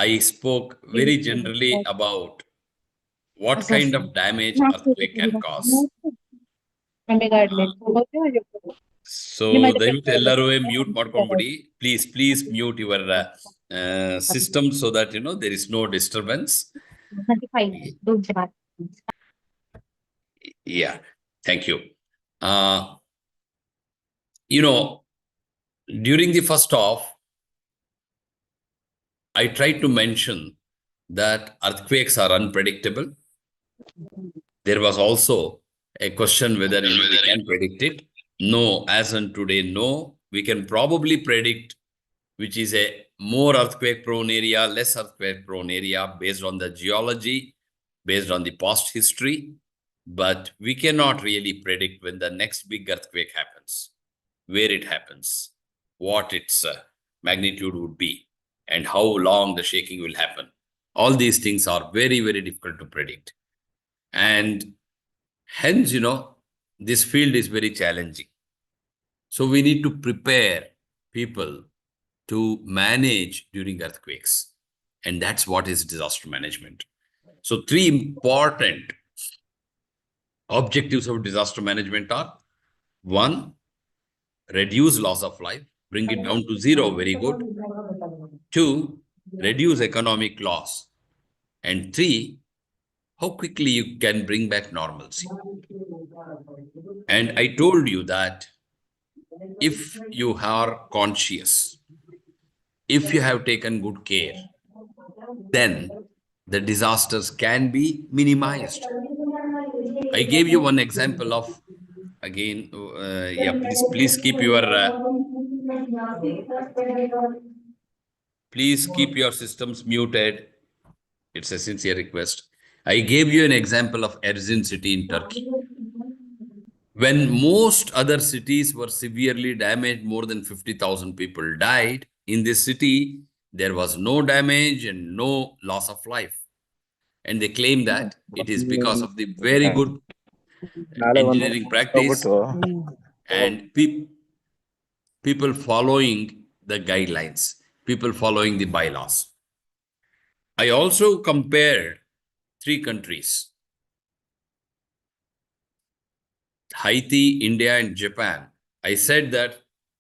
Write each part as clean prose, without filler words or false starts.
I spoke very generally about what kind of damage earthquake can cause. So, ದಯವಿಟ್ಟು ಎಲ್ಲರೂ mute ಮಾಡ್ಕೊಂಡ್ಬಿಡಿ. Please mute your system so that there is no disturbance. Yeah, thank you. Uh, during the first half, I tried to mention that earthquakes are unpredictable. There was also a question whether we can predict it. No, as on today, no. We can probably predict which is a more earthquake prone area, less earthquake prone area based on the geology, based on the past history. But we cannot really predict when the next big earthquake happens, where it happens, what its magnitude would be, and how long the shaking will happen. All these things are very, very difficult to predict. And hence, this field is very challenging. So we need to prepare people to manage during earthquakes. And that's what is disaster management. So 3 important objectives of disaster management are: 1, reduce loss of life, bring it down to 0, very good. 2, reduce economic loss. And 3, how quickly you can bring back normalcy. And I told you that if you are conscious, if you have taken good care, then the disasters can be minimized. I gave you one example of, again, yeah, please keep your systems muted. It's a sincere request. I gave you an example of Erzin city in Turkey. When most other cities were severely damaged, more than 50,000 people died. In this city, there was no damage and no loss of life. And they claim that it is because of the very good engineering practice and people following the guidelines, people following the bylaws. I also compared 3 countries: Haiti, India, and Japan. I said that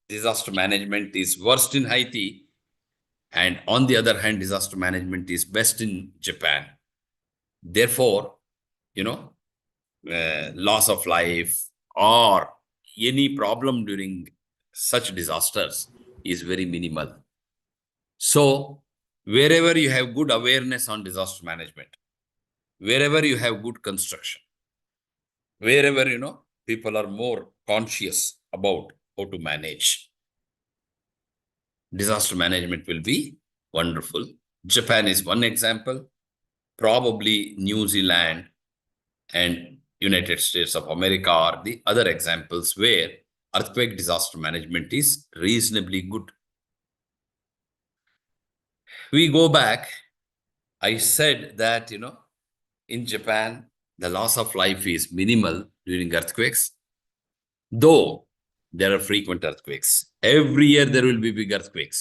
disaster management is worst in Haiti, and on the other hand, disaster management is best in Japan. Therefore, loss of life or any problem during such disasters is very minimal. So, wherever you have good awareness on disaster management, wherever you have good construction, wherever, people are more conscious about how to manage, disaster management will be wonderful. Japan is one example, probably New Zealand and United States of America are the other examples where earthquake disaster management is reasonably good. We go back, I said that, in Japan, the loss of life is minimal during earthquakes, though there are frequent earthquakes. Every year there will be big earthquakes.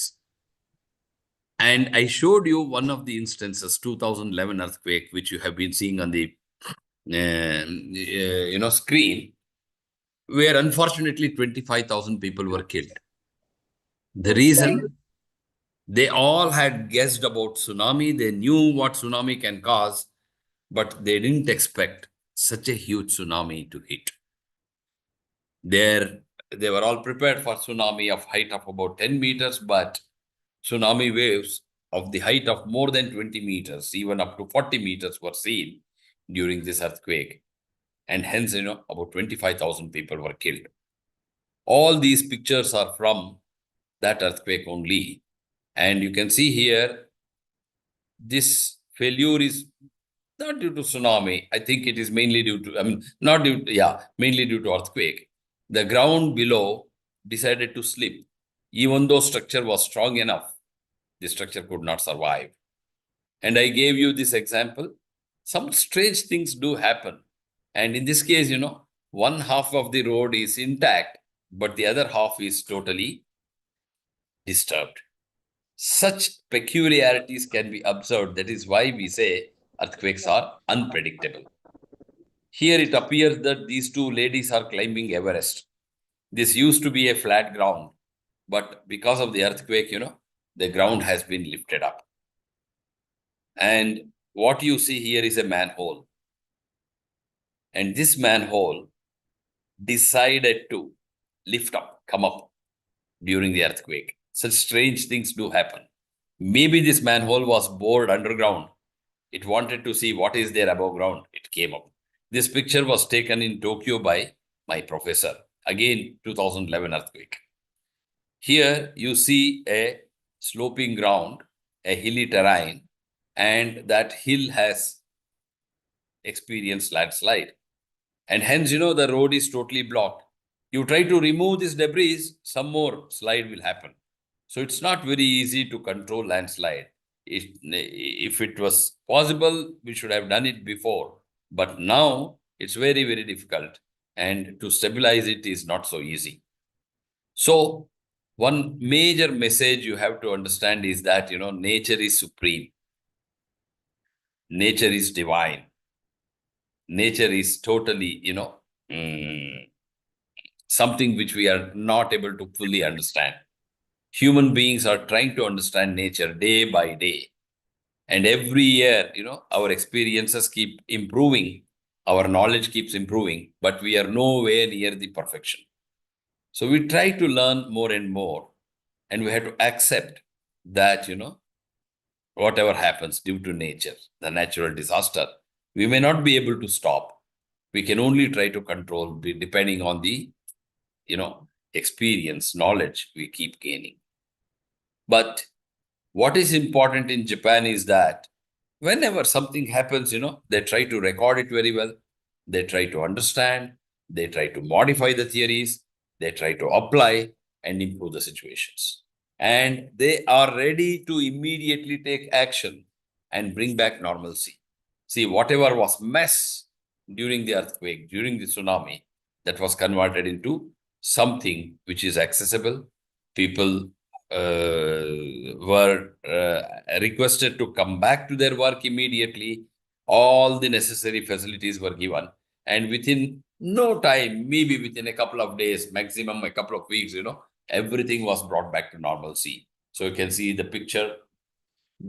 And I showed you one of the instances, 2011 earthquake, which you have been seeing on the screen, where unfortunately 25,000 people were killed. The reason, they all had guessed about tsunami. They knew what tsunami can cause, but they didn't expect such a huge tsunami to hit. They were all prepared for tsunami of height of about 10 meters, but tsunami waves of the height of more than 20 meters, even up to 40 meters were seen during this earthquake. And hence, about 25,000 people were killed. All these pictures are from that earthquake only. And you can see here, this failure is not due to tsunami. I think it is mainly due to, mainly due to earthquake. The ground below decided to slip. Even though structure was strong enough, the structure could not survive. And I gave you this example. Some strange things do happen. And in this case, one half of the road is intact, but the other half is totally disturbed. Such peculiarities can be observed. That is why we say earthquakes are unpredictable. Here it appears that these two ladies are climbing Everest. This used to be a flat ground, but because of the earthquake, the ground has been lifted up. And what you see here is a manhole. And this manhole decided to lift up, come up during the earthquake. Such strange things do happen. Maybe this manhole was bored underground. It wanted to see what is there above ground. It came up. This picture was taken in Tokyo by my professor. Again, 2011 earthquake. Here you see a sloping ground, a hilly terrain, and that hill has experienced landslide. And hence, the road is totally blocked. You try to remove this debris, some more slide will happen. So it's not very easy to control landslide. If it was possible, we should have done it before. But now it's very, very difficult. And to stabilize it is not so easy. So one major message you have to understand is that, nature is supreme. Nature is divine. Nature is totally, something which we are not able to fully understand. Human beings are trying to understand nature day by day. And every year, our experiences keep improving. Our knowledge keeps improving, but we are nowhere near the perfection. So we try to learn more and more. And we have to accept that, whatever happens due to nature, the natural disaster, we may not be able to stop. We can only try to control depending on the, experience, knowledge we keep gaining. But what is important in Japan is that whenever something happens, they try to record it very well. They try to understand. They try to modify the theories. They try to apply and improve the situations. And they are ready to immediately take action and bring back normalcy. See, whatever was mess during the earthquake, during the tsunami, that was converted into something which is accessible. People were requested to come back to their work immediately. All the necessary facilities were given. And within no time, maybe within a couple of days, maximum a couple of weeks, everything was brought back to normalcy. So you can see the picture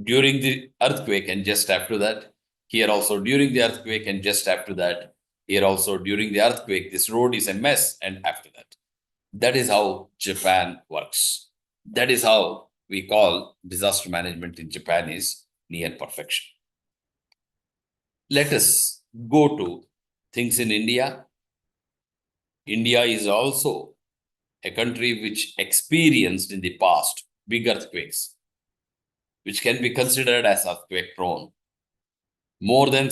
during the earthquake and just after that. Here also during the earthquake and just after that. Here also during the earthquake, this road is a mess and after that. That is how Japan works. That is how we call disaster management in Japan is near perfection. Let us go to things in India. India is also a country which experienced in the past big earthquakes, which can be considered as earthquake prone. More than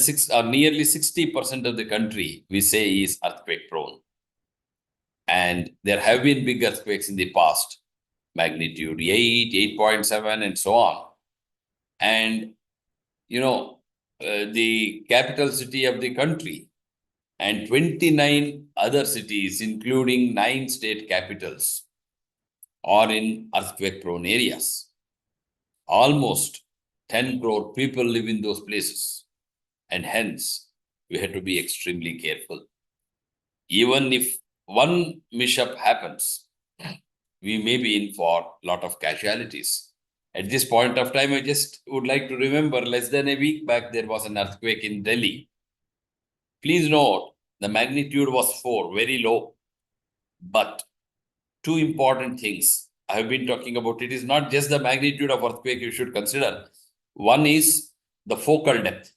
nearly 60% of the country we say is earthquake prone. And there have been big earthquakes in the past, magnitude 8, 8.7, and so on. And, the capital city of the country and 29 other cities, including 9 state capitals, are in earthquake-prone areas. Almost 10 crore people live in those places. And hence, we have to be extremely careful. Even if one mishap happens, we may be in for a lot of casualties. At this point of time, I just would like to remember less than a week back, there was an earthquake in Delhi. Please note, the magnitude was 4, very low. But two important things I have been talking about. It is not just the magnitude of earthquake you should consider. One is the focal depth.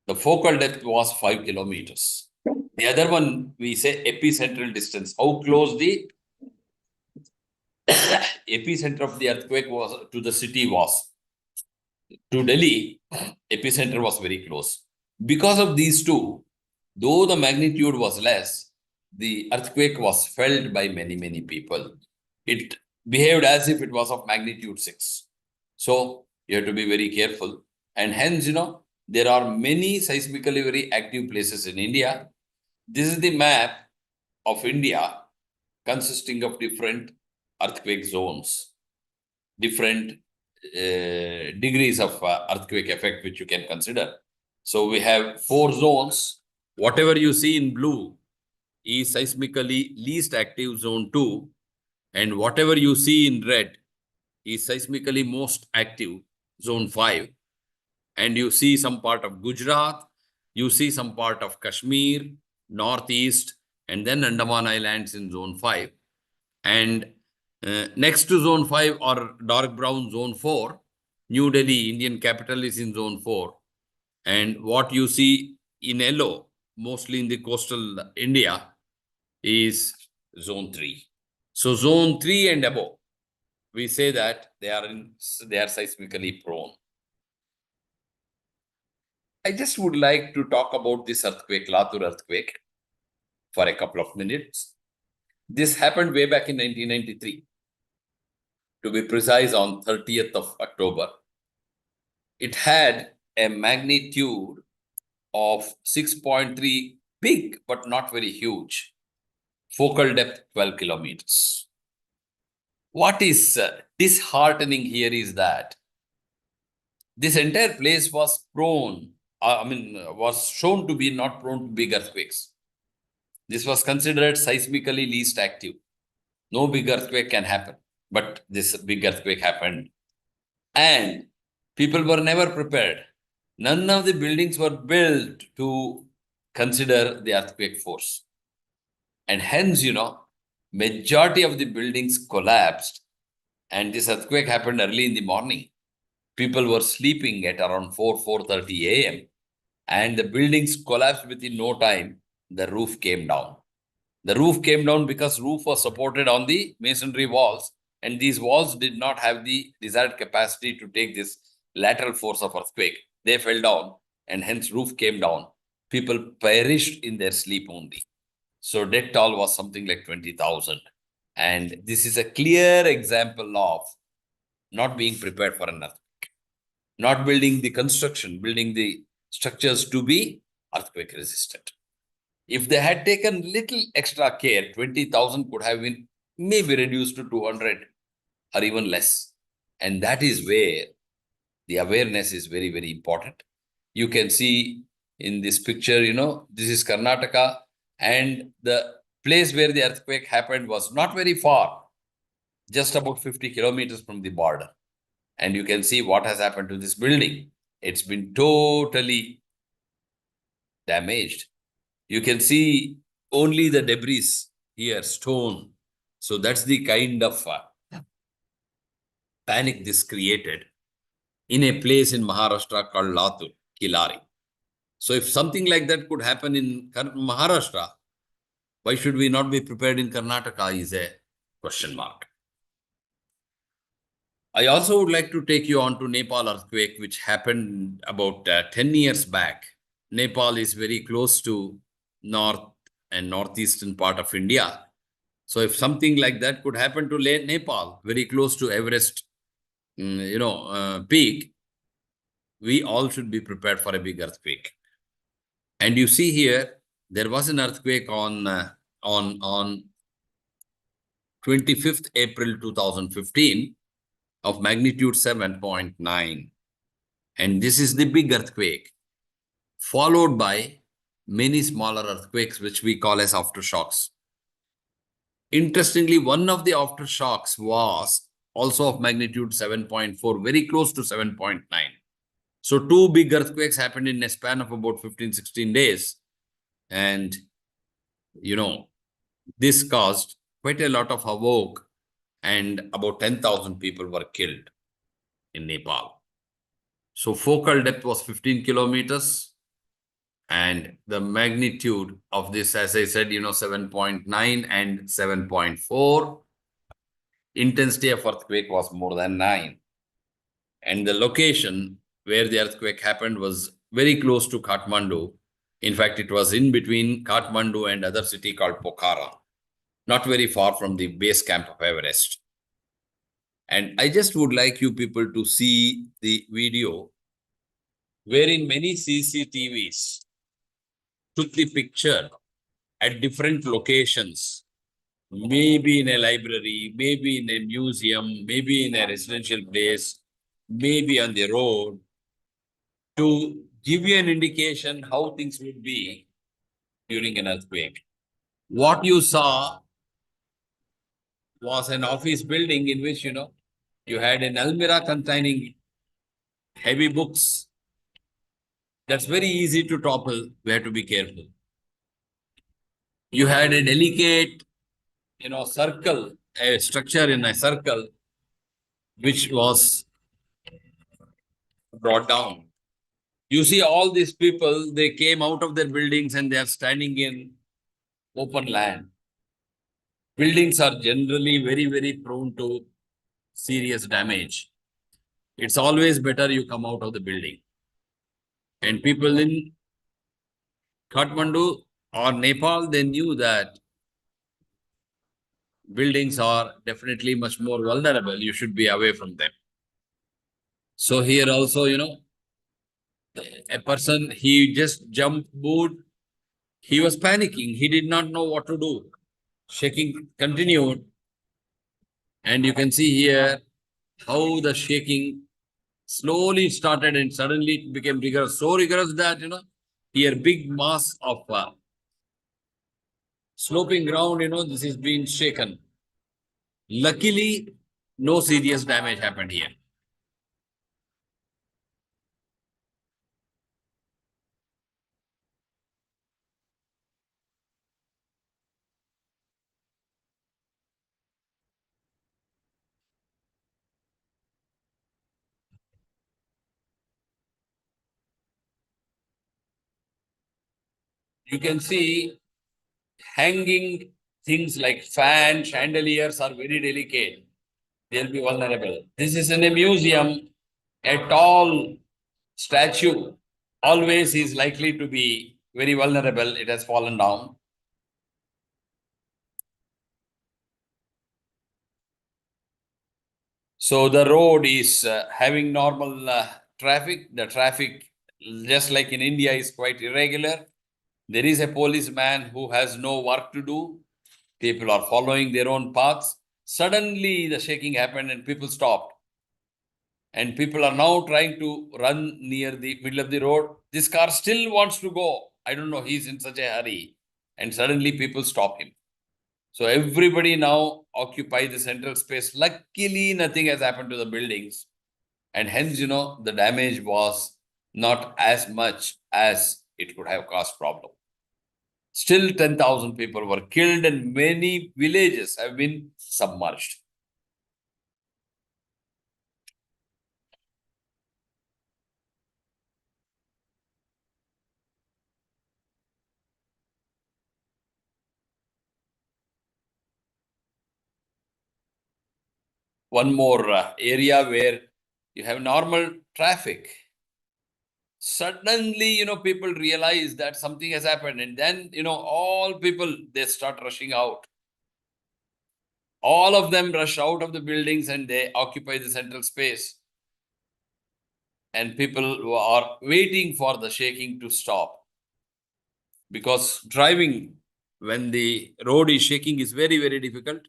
The focal depth was 5 kilometers. The other one, we say epicentral distance. How close the epicenter of the earthquake was to the city was. To Delhi, epicenter was very close. Because of these two, though the magnitude was less, the earthquake was felt by many, many people. It behaved as if it was of magnitude 6. So you have to be very careful. And hence, there are many seismically very active places in India. This is the map of India consisting of different earthquake zones, different degrees of earthquake effect which you can consider. So we have 4 zones. Whatever you see in blue is seismically least active zone 2, and whatever you see in red is seismically most active zone 5. And you see some part of Gujarat, you see some part of Kashmir, Northeast, and then Andaman Islands in zone 5. And next to zone 5 or dark brown zone 4, New Delhi, Indian capital, is in zone 4. And what you see in yellow, mostly in the coastal India, is zone 3. So zone 3 and above, we say that they are seismically prone. I just would like to talk about this earthquake, Latur earthquake, for a couple of minutes. This happened way back in 1993. To be precise, on 30th of October. It had a magnitude of 6.3, big but not very huge. Focal depth 12 kilometers. What is disheartening here is that this entire place was prone, was shown to be not prone to big earthquakes. This was considered seismically least active. No big earthquake can happen, but this big earthquake happened. And people were never prepared. None of the buildings were built to consider the earthquake force. And hence, majority of the buildings collapsed. And this earthquake happened early in the morning. People were sleeping at around 4:30 a.m. And the buildings collapsed within no time. The roof came down. The roof came down because roof was supported on the masonry walls. And these walls did not have the desired capacity to take this lateral force of earthquake. They fell down and hence roof came down. People perished in their sleep only. So death toll was something like 20,000. And this is a clear example of not being prepared for an earthquake. Not building the construction, building the structures to be earthquake resistant. If they had taken little extra care, 20,000 could have been maybe reduced to 200 or even less. And that is where the awareness is very, very important. You can see in this picture, this is Karnataka, and the place where the earthquake happened was not very far, just about 50 kilometers from the border. And you can see what has happened to this building. It's been totally damaged. You can see only the debris here, stone. So that's the kind of panic this created in a place in Maharashtra called Latur, Kilari. So if something like that could happen in Maharashtra, why should we not be prepared in Karnataka is a question mark. I also would like to take you on to Nepal earthquake, which happened about 10 years back. Nepal is very close to north and northeastern part of India. So if something like that could happen to Nepal, very close to Everest, peak, we all should be prepared for a big earthquake. And you see here, there was an earthquake on 25th April 2015 of magnitude 7.9. And this is the big earthquake, followed by many smaller earthquakes, which we call as aftershocks. Interestingly, one of the aftershocks was also of magnitude 7.4, very close to 7.9. So 2 big earthquakes happened in a span of about 15-16 days. And, this caused quite a lot of havoc, and about 10,000 people were killed in Nepal. So focal depth was 15 kilometers. And the magnitude of this, as I said, 7.9 and 7.4. Intensity of earthquake was more than 9. And the location where the earthquake happened was very close to Kathmandu. In fact, it was in between Kathmandu and other city called Pokhara, not very far from the base camp of Everest. And I just would like you people to see the video wherein many CCTVs took the picture at different locations, maybe in a library, maybe in a museum, maybe in a residential place, maybe on the road to give you an indication how things would be during an earthquake. What you saw was an office building in which, you had an almirah containing heavy books. That's very easy to topple. We have to be careful. You had a delicate, circle, a structure in a circle, which was brought down. You see all these people, they came out of their buildings and they are standing in open land. Buildings are generally very, very prone to serious damage. It's always better you come out of the building. And people in Kathmandu or Nepal, they knew that buildings are definitely much more vulnerable. You should be away from them. So here also, a person, he just jumped, moved. He was panicking. He did not know what to do. Shaking continued. And you can see here how the shaking slowly started and suddenly it became rigorous. So rigorous that, here big mass of sloping ground, this is being shaken. Luckily, no serious damage happened here. You can see hanging things like fan, chandeliers are very delicate. They'll be vulnerable. This is in a museum, a tall statue always is likely to be very vulnerable. It has fallen down. So the road is having normal traffic. The traffic, just like in India, is quite irregular. There is a policeman who has no work to do. People are following their own paths. Suddenly, the shaking happened and people stopped. And people are now trying to run near the middle of the road. This car still wants to go. I don't know, he's in such a hurry. And suddenly people stop him. So everybody now occupy the central space. Luckily, nothing has happened to the buildings. And hence, the damage was not as much as it could have caused problem. Still 10,000 people were killed and many villages have been submerged. One more area where you have normal traffic. Suddenly, people realize that something has happened. And then, all people, they start rushing out. All of them rush out of the buildings and they occupy the central space. And people are waiting for the shaking to stop. Because driving when the road is shaking is very, very difficult.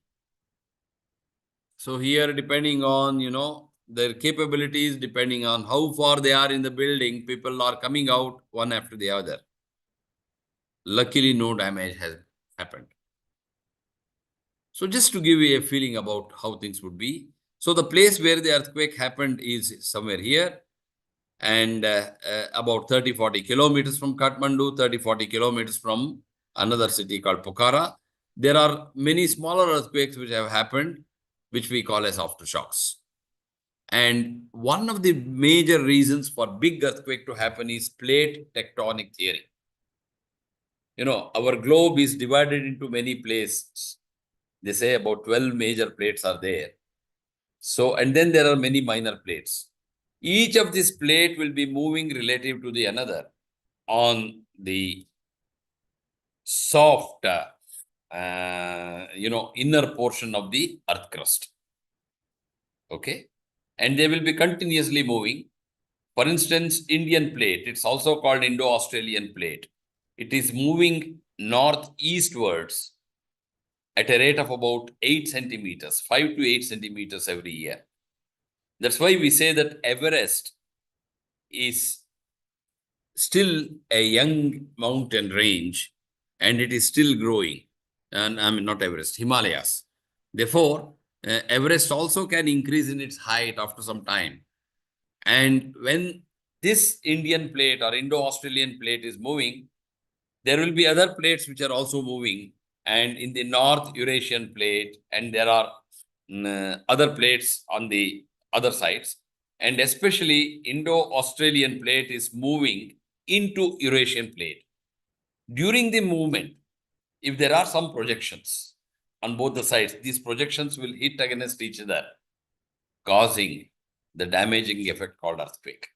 So here, depending on, their capabilities, depending on how far they are in the building, people are coming out one after the other. Luckily, no damage has happened. So just to give you a feeling about how things would be. So the place where the earthquake happened is somewhere here. And about 30-40 kilometers from Kathmandu, 30-40 kilometers from another city called Pokhara. There are many smaller earthquakes which have happened, which we call as aftershocks. And one of the major reasons for big earthquake to happen is plate tectonic theory. Our globe is divided into many places. They say about 12 major plates are there. So, and then there are many minor plates. Each of this plate will be moving relative to the another on the soft, inner portion of the earth crust. Okay. And they will be continuously moving. For instance, Indian plate, it's also called Indo-Australian plate. It is moving northeastwards at a rate of about 8 centimeters, 5 to 8 centimeters every year. That's why we say that Everest is still a young mountain range and it is still growing. And I mean, not Everest, Himalayas. Therefore, Everest also can increase in its height after some time. And when this Indian plate or Indo-Australian plate is moving, there will be other plates which are also moving. And in the North Eurasian plate, and there are other plates on the other sides. And especially Indo-Australian plate is moving into Eurasian plate. During the movement, if there are some projections on both the sides, these projections will hit against each other, causing the damaging effect called earthquake.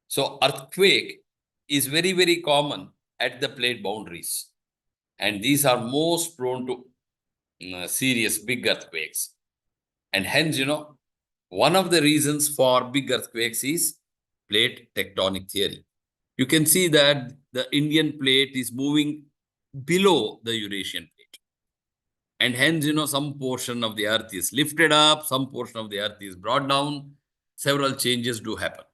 So earthquake is very, very common at the plate boundaries. And these are most prone to serious big earthquakes. And hence, one of the reasons for big earthquakes is plate tectonic theory. You can see that the Indian plate is moving below the Eurasian plate. And hence, some portion of the earth is lifted up, some portion of the earth is brought down. Several changes do happen.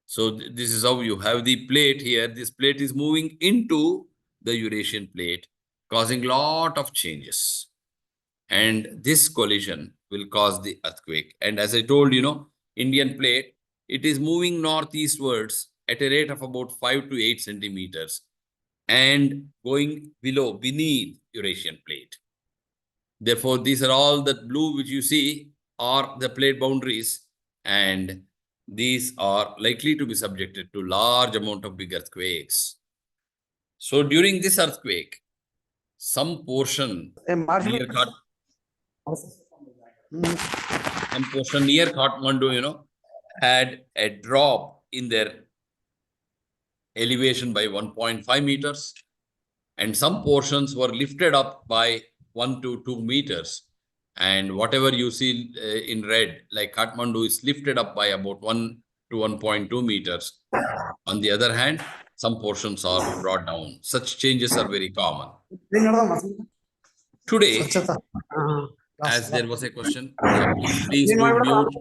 So this is how you have the plate here. This plate is moving into the Eurasian plate, causing lot of changes. And this collision will cause the earthquake. And as I told, Indian plate, it is moving northeastwards at a rate of about 5 to 8 centimeters and going beneath Eurasian plate. Therefore, these are all the blue which you see are the plate boundaries, and these are likely to be subjected to large amount of big earthquakes. So during this earthquake, some portion near Kathmandu, had a drop in their elevation by 1.5 meters, and some portions were lifted up by 1 to 2 meters. And whatever you see in red, like Kathmandu is lifted up by about 1 to 1.2 meters. On the other hand, some portions are brought down. Such changes are very common. Today, as there was a question, please do mute.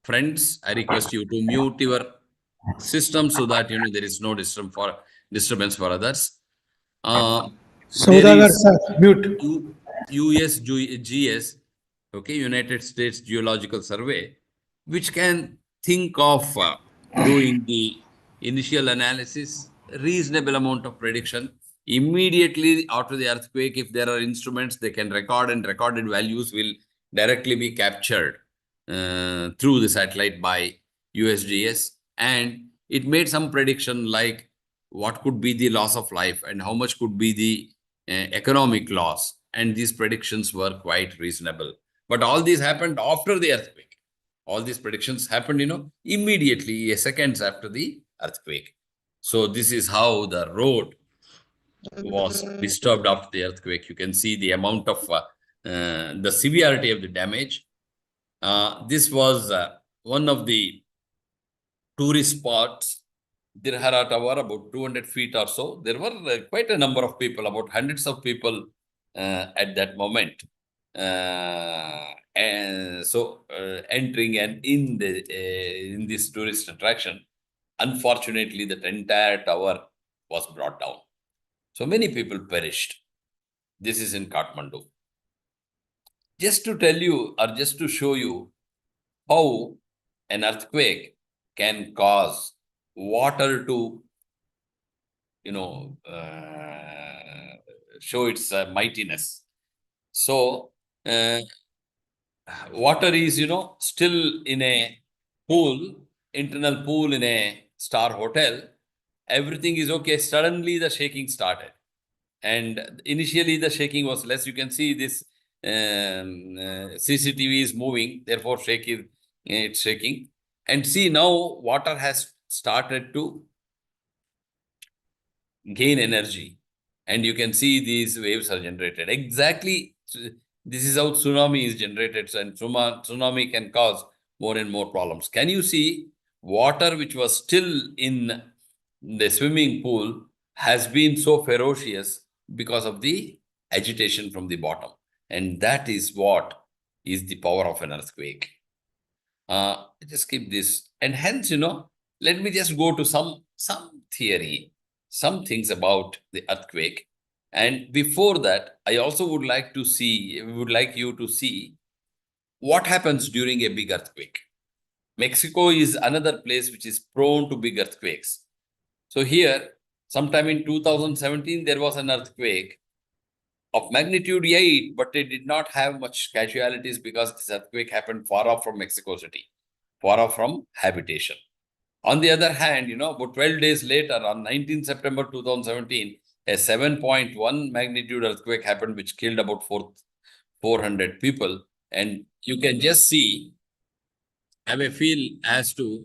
Friends, I request you to mute your system so that there is no disturbance for others. Saudagar sir, mute. USGS, okay, United States Geological Survey, which can think of doing the initial analysis, reasonable amount of prediction. Immediately after the earthquake, if there are instruments, they can record, and recorded values will directly be captured through the satellite by USGS. And it made some prediction like what could be the loss of life and how much could be the economic loss. And these predictions were quite reasonable. But all these happened after the earthquake. All these predictions happened, immediately, seconds after the earthquake. So this is how the road was disturbed after the earthquake. You can see the amount of the severity of the damage. This was one of the tourist spots, Dirhara Tower, about 200 feet or so. There were quite a number of people, about hundreds of people at that moment. And so entering and in this tourist attraction, unfortunately, that entire tower was brought down. So many people perished. This is in Kathmandu. Just to tell you, or just to show you how an earthquake can cause water to, show its mightiness. So, water is, still in a pool, internal pool in a star hotel. Everything is okay. Suddenly the shaking started. And initially the shaking was less. You can see this CCTV is moving, therefore it's shaking. And see, now water has started to gain energy. And you can see these waves are generated. Exactly, this is how tsunami is generated. And tsunami can cause more and more problems. Can you see water which was still in the swimming pool has been so ferocious because of the agitation from the bottom. And that is what is the power of an earthquake. Just keep this. And hence, let me just go to some theory, some things about the earthquake. And before that, I also would like you to see what happens during a big earthquake. Mexico is another place which is prone to big earthquakes. So here, sometime in 2017, there was an earthquake of magnitude 8, but it did not have much casualties because this earthquake happened far off from Mexico City, far off from habitation. On the other hand, about 12 days later, on 19 September 2017, a 7.1 magnitude earthquake happened, which killed about 400 people. And you can just have a feel as to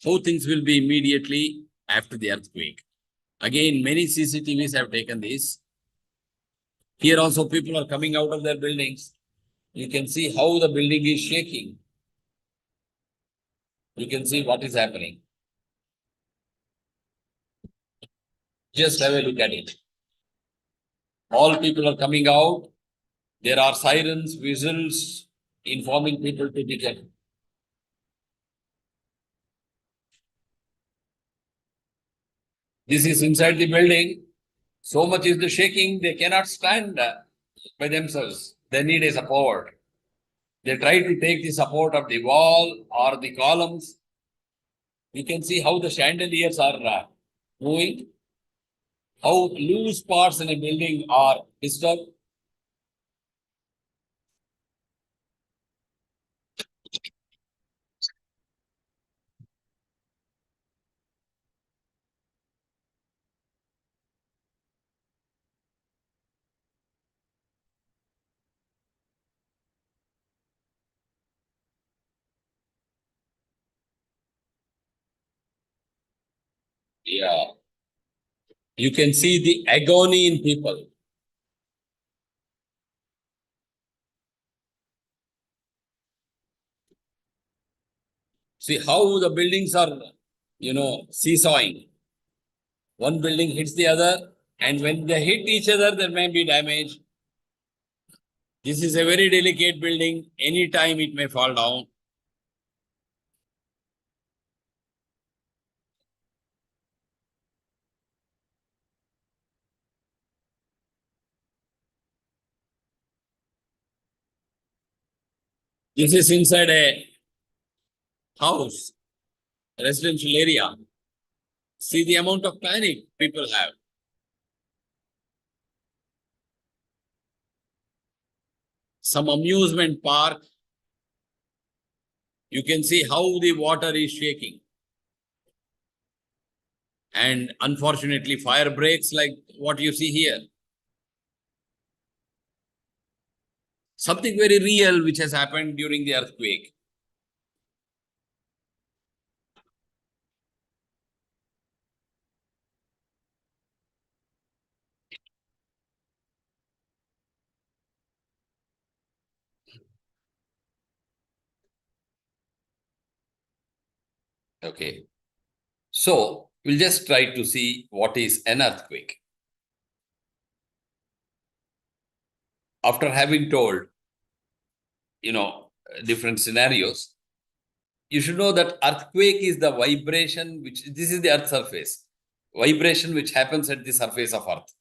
how things will be immediately after the earthquake. Again, many CCTVs have taken this. Here also people are coming out of their buildings. You can see how the building is shaking. You can see what is happening. Just have a look at it. All people are coming out. There are sirens, whistles, informing people to detect. This is inside the building. So much is the shaking, they cannot stand by themselves. They need a support. They try to take the support of the wall or the columns. You can see how the chandeliers are moving, how loose parts in a building are disturbed. Yeah. You can see the agony in people. See how the buildings are, seesawing. One building hits the other, and when they hit each other, there may be damage. This is a very delicate building. Anytime it may fall down. This is inside a house, residential area. See the amount of panic people have. Some amusement park. You can see how the water is shaking. And unfortunately, fire breaks like what you see here. Something very real which has happened during the earthquake. Okay. So we'll just try to see what is an earthquake. After having told, different scenarios, you should know that earthquake is the vibration this is the earth surface. Vibration which happens at the surface of earth.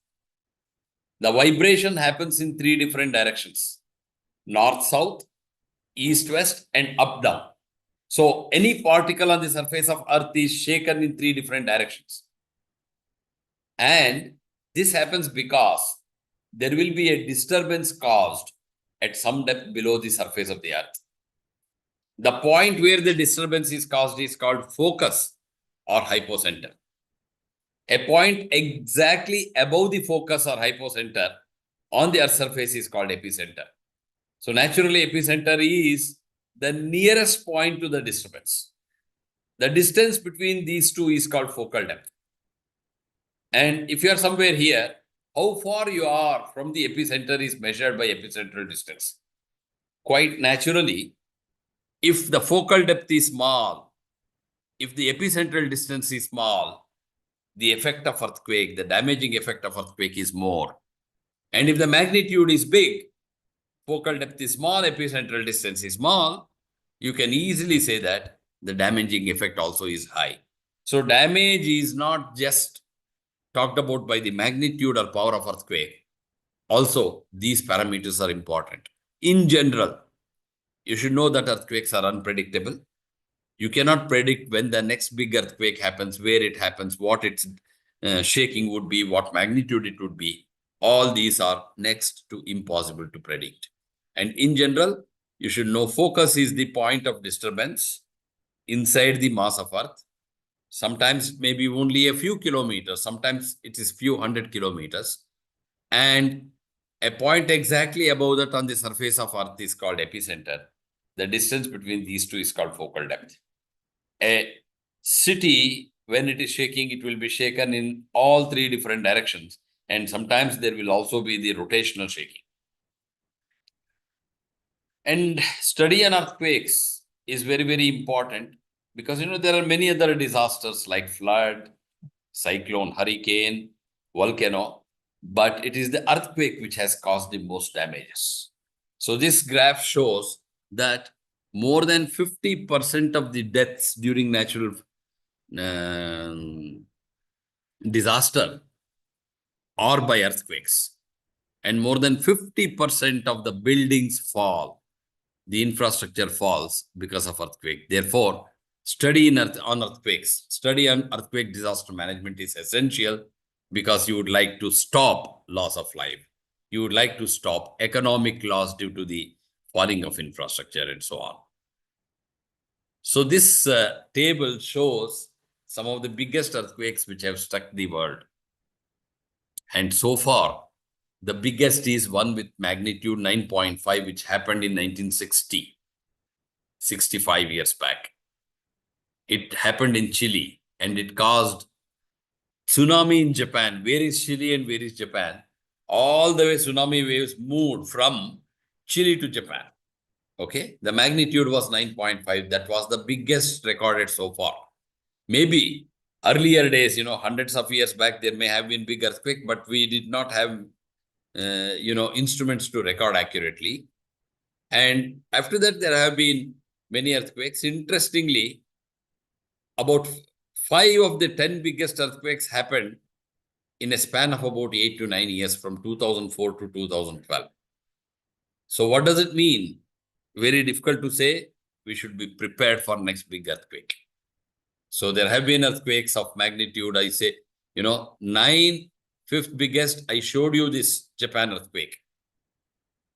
The vibration happens in 3 different directions: north, south, east, west, and up, down. So any particle on the surface of earth is shaken in 3 different directions. And this happens because there will be a disturbance caused at some depth below the surface of the earth. The point where the disturbance is caused is called focus or hypocenter. A point exactly above the focus or hypocenter on the earth surface is called epicenter. So naturally, epicenter is the nearest point to the disturbance. The distance between these two is called focal depth. And if you are somewhere here, how far you are from the epicenter is measured by epicentral distance. Quite naturally, if the focal depth is small, if the epicentral distance is small, the effect of earthquake, the damaging effect of earthquake is more. And if the magnitude is big, focal depth is small, epicentral distance is small, you can easily say that the damaging effect also is high. So damage is not just talked about by the magnitude or power of earthquake. Also, these parameters are important. In general, you should know that earthquakes are unpredictable. You cannot predict when the next big earthquake happens, where it happens, what its shaking would be, what magnitude it would be. All these are next to impossible to predict. And in general, you should know focus is the point of disturbance inside the mass of Earth. Sometimes maybe only a few kilometers, sometimes it is few hundred kilometers. And a point exactly above that on the surface of Earth is called epicenter. The distance between these two is called focal depth. A city, when it is shaking, it will be shaken in all three different directions. And sometimes there will also be the rotational shaking. And study on earthquakes is very, very important because, there are many other disasters like flood, cyclone, hurricane, volcano, but it is the earthquake which has caused the most damages. So this graph shows that more than 50% of the deaths during natural disaster are by earthquakes, and more than 50% of the buildings fall, the infrastructure falls because of earthquake. Therefore, study on earthquakes, study on earthquake disaster management is essential because you would like to stop loss of life. You would like to stop economic loss due to the falling of infrastructure and so on. So this table shows some of the biggest earthquakes which have struck the world. And so far, the biggest is one with magnitude 9.5, which happened in 1960, 65 years back. It happened in Chile and it caused tsunami in Japan. Where is Chile and where is Japan? All the way tsunami waves moved from Chile to Japan. Okay, the magnitude was 9.5. That was the biggest recorded so far. Maybe earlier days, hundreds of years back, there may have been big earthquake, but we did not have, instruments to record accurately. And after that, there have been many earthquakes. Interestingly, about 5 of the 10 biggest earthquakes happened in a span of about 8 to 9 years from 2004 to 2012. So what does it mean? Very difficult to say. We should be prepared for next big earthquake. So there have been earthquakes of magnitude, I say, 9, fifth biggest. I showed you this Japan earthquake.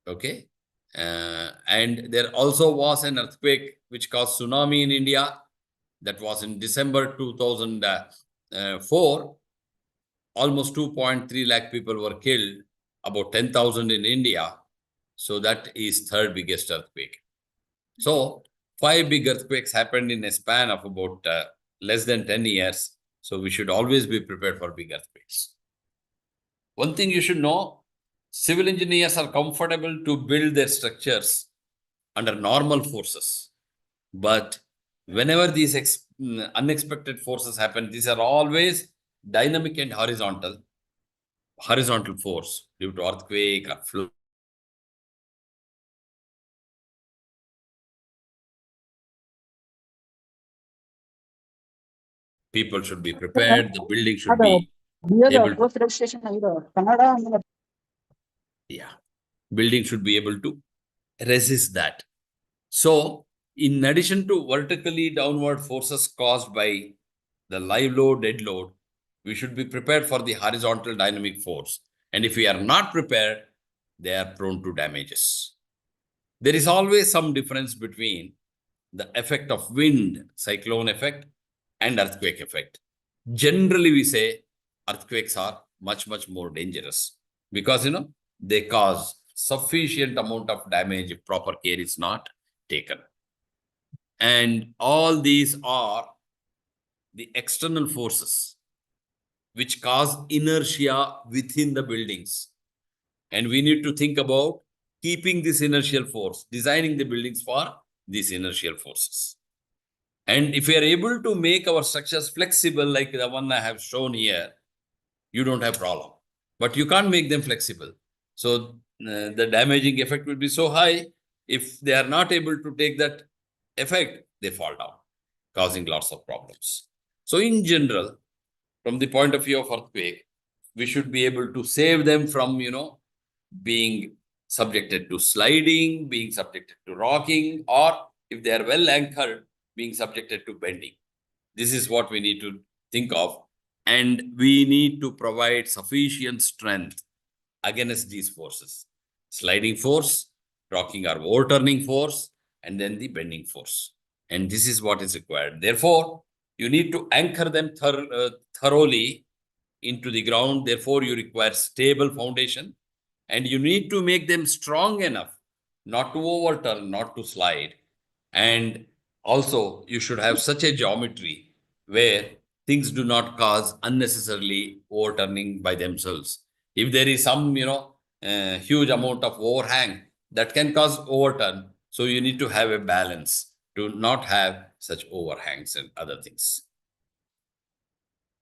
Okay. And there also was an earthquake which caused tsunami in India. That was in December 2004. Almost 2.3 lakh people were killed, about 10,000 in India. So that is third biggest earthquake. So 5 big earthquakes happened in a span of about less than 10 years. So we should always be prepared for big earthquakes. One thing you should know, civil engineers are comfortable to build their structures under normal forces. But whenever these unexpected forces happen, these are always dynamic and horizontal force due to earthquake or flood. People should be prepared. The building should be able to, building should be able to resist that. So, in addition to vertically downward forces caused by the live load, dead load, we should be prepared for the horizontal dynamic force. And if we are not prepared, they are prone to damages. There is always some difference between the effect of wind, cyclone effect, and earthquake effect. Generally, we say earthquakes are much, much more dangerous because, they cause sufficient amount of damage if proper care is not taken. And all these are the external forces which cause inertia within the buildings. And we need to think about keeping this inertial force, designing the buildings for these inertial forces. And if we are able to make our structures flexible, like the one I have shown here, you don't have problem. But you can't make them flexible. So the damaging effect will be so high if they are not able to take that effect, they fall down, causing lots of problems. So in general, from the point of view of earthquake, we should be able to save them from, being subjected to sliding, being subjected to rocking, or if they are well anchored, being subjected to bending. This is what we need to think of. And we need to provide sufficient strength against these forces. Sliding force, rocking or overturning force, and then the bending force. And this is what is required. Therefore, you need to anchor them thoroughly into the ground. Therefore, you require stable foundation, and you need to make them strong enough not to overturn, not to slide. And also, you should have such a geometry where things do not cause unnecessarily overturning by themselves. If there is some, huge amount of overhang that can cause overturn, so you need to have a balance to not have such overhangs and other things.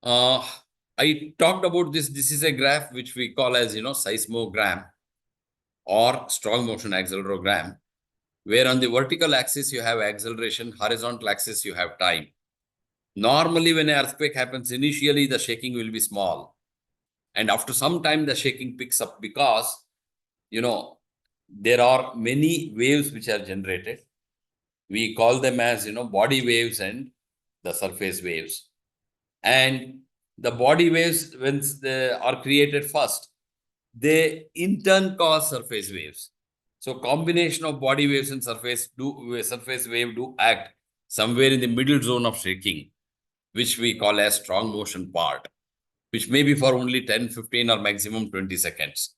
Uh, I talked about this. This is a graph which we call as, seismogram or strong motion accelerogram, where on the vertical axis you have acceleration, horizontal axis you have time. Normally, when an earthquake happens, initially the shaking will be small. And after some time, the shaking picks up because, there are many waves which are generated. We call them as, body waves and the surface waves. And the body waves, when they are created first, they in turn cause surface waves. So combination of body waves and surface wave do act somewhere in the middle zone of shaking, which we call as strong motion part, which may be for only 10, 15 or maximum 20 seconds.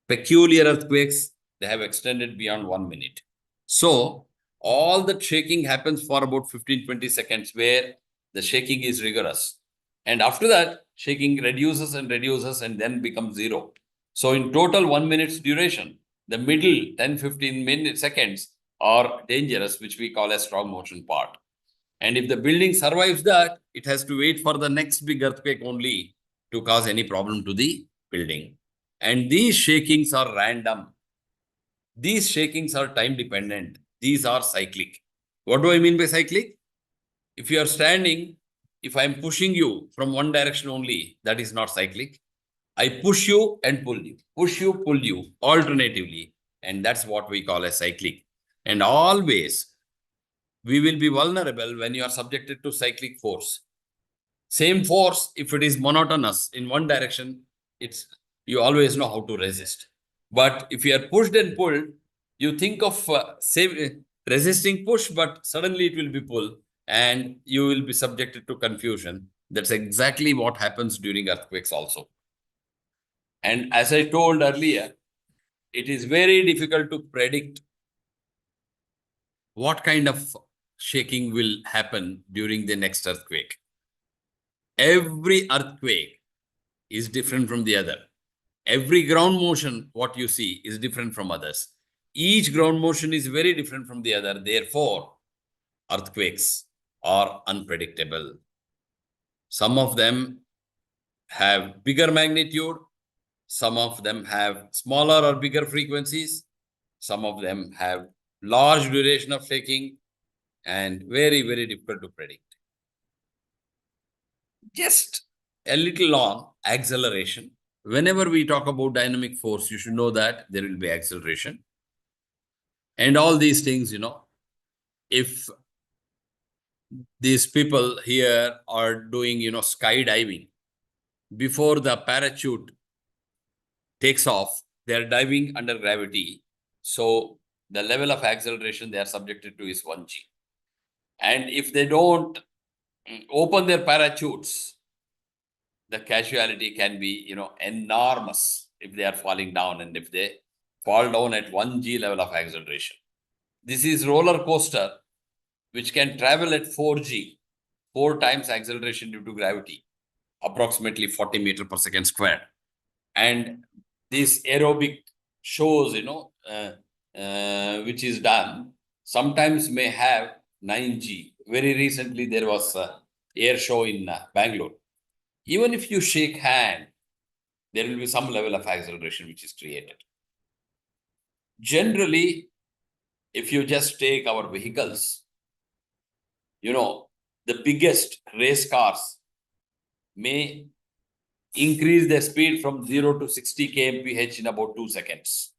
Peculiar earthquakes, they have extended beyond 1 minute. So all the shaking happens for about 15, 20 seconds where the shaking is rigorous. And after that, shaking reduces and then becomes zero. So in total 1 minute's duration, the middle 10, 15 seconds are dangerous, which we call a strong motion part. And if the building survives that, it has to wait for the next big earthquake only to cause any problem to the building. And these shakings are random. These shakings are time dependent. These are cyclic. What do I mean by cyclic? If you are standing, if I'm pushing you from one direction only, that is not cyclic. I push you and pull you, pull you alternatively. And that's what we call a cyclic. And always we will be vulnerable when you are subjected to cyclic force. Same force, if it is monotonous in one direction, you always know how to resist. But if you are pushed and pulled, you think of resisting push, but suddenly it will be pull, and you will be subjected to confusion. That's exactly what happens during earthquakes also. And as I told earlier, it is very difficult to predict what kind of shaking will happen during the next earthquake. Every earthquake is different from the other. Every ground motion, what you see, is different from others. Each ground motion is very different from the other. Therefore, earthquakes are unpredictable. Some of them have bigger magnitude. Some of them have smaller or bigger frequencies. Some of them have large duration of shaking and very, very difficult to predict. Just a little on acceleration. Whenever we talk about dynamic force, you should know that there will be acceleration. And all these things, if these people here are doing, skydiving, before the parachute takes off, they are diving under gravity. So the level of acceleration they are subjected to is 1g. And if they don't open their parachutes, the casualty can be, enormous if they are falling down and if they fall down at 1g level of acceleration. This is roller coaster, which can travel at 4g, 4 times acceleration due to gravity, approximately 40 meters per second squared. And this aerobic shows, which is done, sometimes may have 9g. Very recently, there was an air show in Bangalore. Even if you shake hand, there will be some level of acceleration which is created. Generally, if you just take our vehicles, the biggest race cars may increase their speed from 0 to 60 kmph in about 2 seconds.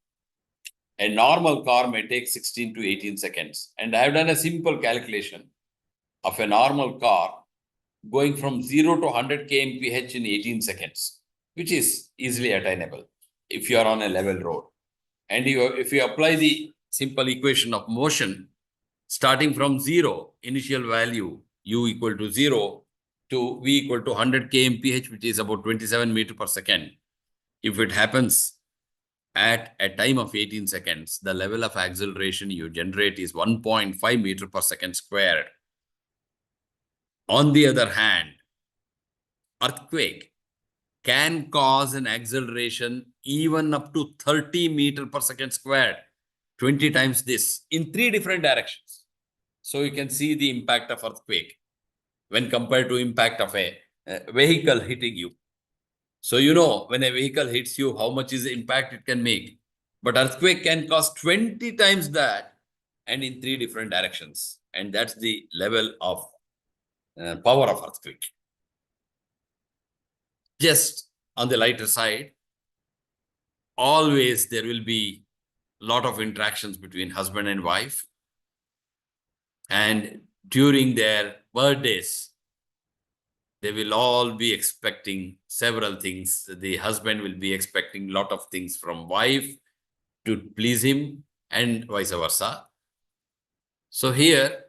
A normal car may take 16 to 18 seconds. And I have done a simple calculation of a normal car going from 0 to 100 kmph in 18 seconds, which is easily attainable if you are on a level road. And if you apply the simple equation of motion, starting from 0, initial value, u equal to 0, to v equal to 100 kmph, which is about 27 meters per second. If it happens at a time of 18 seconds, the level of acceleration you generate is 1.5 meters per second squared. On the other hand, earthquake can cause an acceleration even up to 30 meters per second squared, 20 times this, in 3 different directions. So you can see the impact of earthquake when compared to impact of a vehicle hitting you. So when a vehicle hits you, how much is the impact it can make. But earthquake can cause 20 times that and in 3 different directions. And that's the level of power of earthquake. Just on the lighter side, always there will be a lot of interactions between husband and wife. And during their birthdays, they will all be expecting several things. The husband will be expecting a lot of things from wife to please him and vice versa. So here,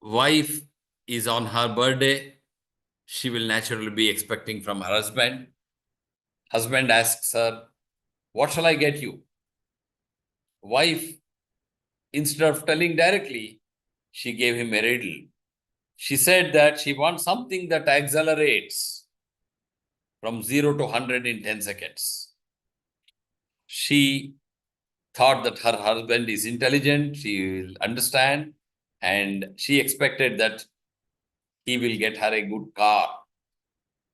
wife is on her birthday. She will naturally be expecting from her husband. Husband asks her, what shall I get you? Wife, instead of telling directly, she gave him a riddle. She said that she wants something that accelerates from 0 to 100 in 10 seconds. She thought that her husband is intelligent, she will understand, and she expected that he will get her a good car,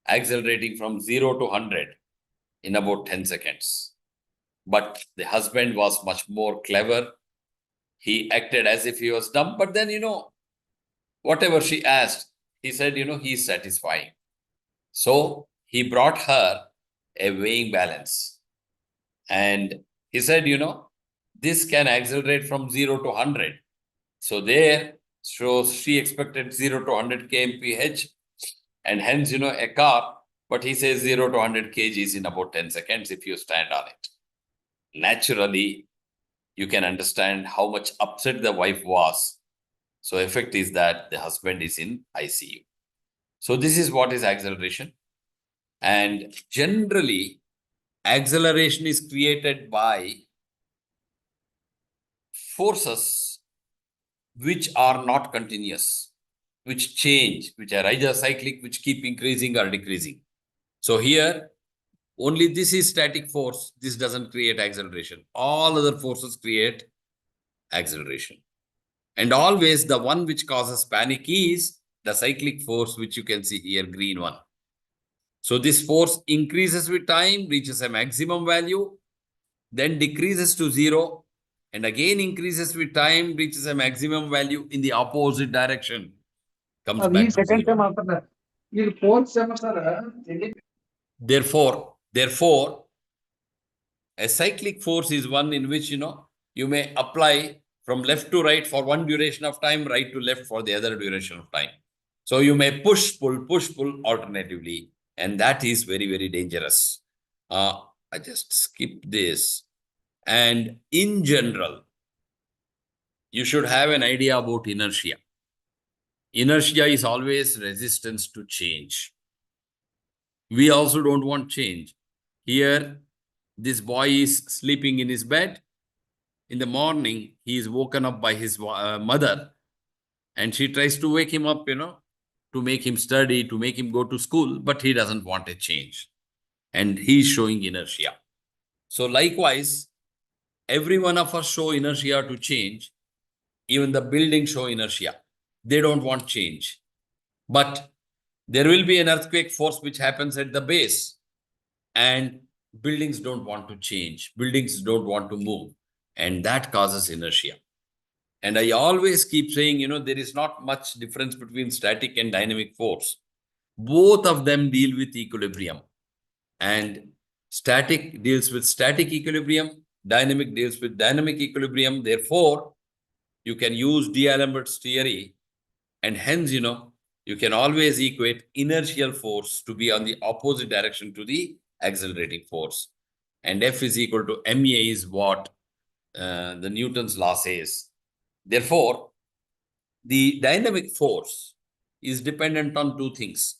accelerating from 0 to 100 in about 10 seconds. But the husband was much more clever. He acted as if he was dumb, but then, whatever she asked, he said, he's satisfying. So he brought her a weighing balance. And he said, this can accelerate from 0 to 100. So she expected 0 to 100 kmph and hence, a car, but he says 0 to 100 kgs in about 10 seconds if you stand on it. Naturally, you can understand how much upset the wife was. So effect is that the husband is in ICU. So this is what is acceleration. And generally, acceleration is created by forces which are not continuous, which change, which are either cyclic, which keep increasing or decreasing. So here, only this is static force. This doesn't create acceleration. All other forces create acceleration. And always the one which causes panic is the cyclic force, which you can see here, green one. So this force increases with time, reaches a maximum value, then decreases to 0, and again increases with time, reaches a maximum value in the opposite direction, comes back to 0. Therefore, a cyclic force is one in which, you may apply from left to right for one duration of time, right to left for the other duration of time. So you may push, pull alternatively. And that is very, very dangerous. I just skip this. And in general, you should have an idea about inertia. Inertia is always resistance to change. We also don't want change. Here, this boy is sleeping in his bed. In the morning, he is woken up by his mother, and she tries to wake him up, to make him study, to make him go to school, but he doesn't want a change. And he's showing inertia. So likewise, every one of us show inertia to change. Even the buildings show inertia. They don't want change. But there will be an earthquake force which happens at the base. And buildings don't want to change. Buildings don't want to move. And that causes inertia. And I always keep saying, there is not much difference between static and dynamic force. Both of them deal with equilibrium. And static deals with static equilibrium, dynamic deals with dynamic equilibrium. Therefore, you can use D'Alembert's theory, and hence, you can always equate inertial force to be on the opposite direction to the accelerating force. And F is equal to ma is what the Newton's law says. Therefore, the dynamic force is dependent on two things.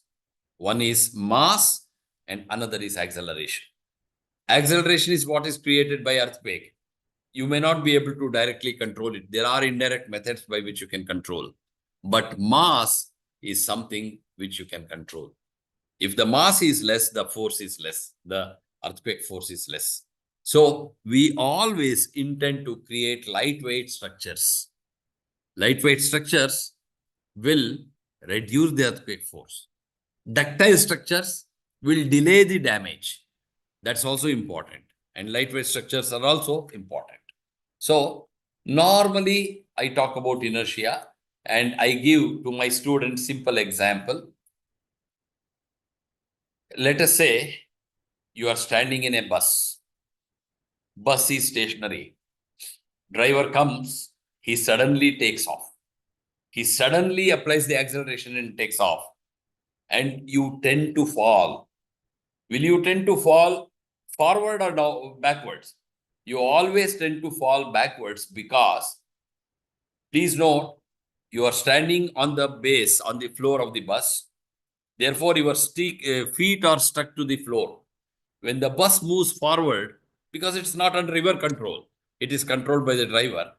One is mass and another is acceleration. Acceleration is what is created by earthquake. You may not be able to directly control it. There are indirect methods by which you can control. But mass is something which you can control. If the mass is less, the force is less. The earthquake force is less. So we always intend to create lightweight structures. Lightweight structures will reduce the earthquake force. Ductile structures will delay the damage. That's also important. And lightweight structures are also important. So normally I talk about inertia and I give to my students simple example. Let us say you are standing in a bus. Bus is stationary. Driver comes, he suddenly takes off. He suddenly applies the acceleration and takes off. And you tend to fall. Will you tend to fall forward or down, backwards? You always tend to fall backwards because, please note, you are standing on the base, on the floor of the bus. Therefore, your feet are stuck to the floor. When the bus moves forward, because it's not under your control, it is controlled by the driver,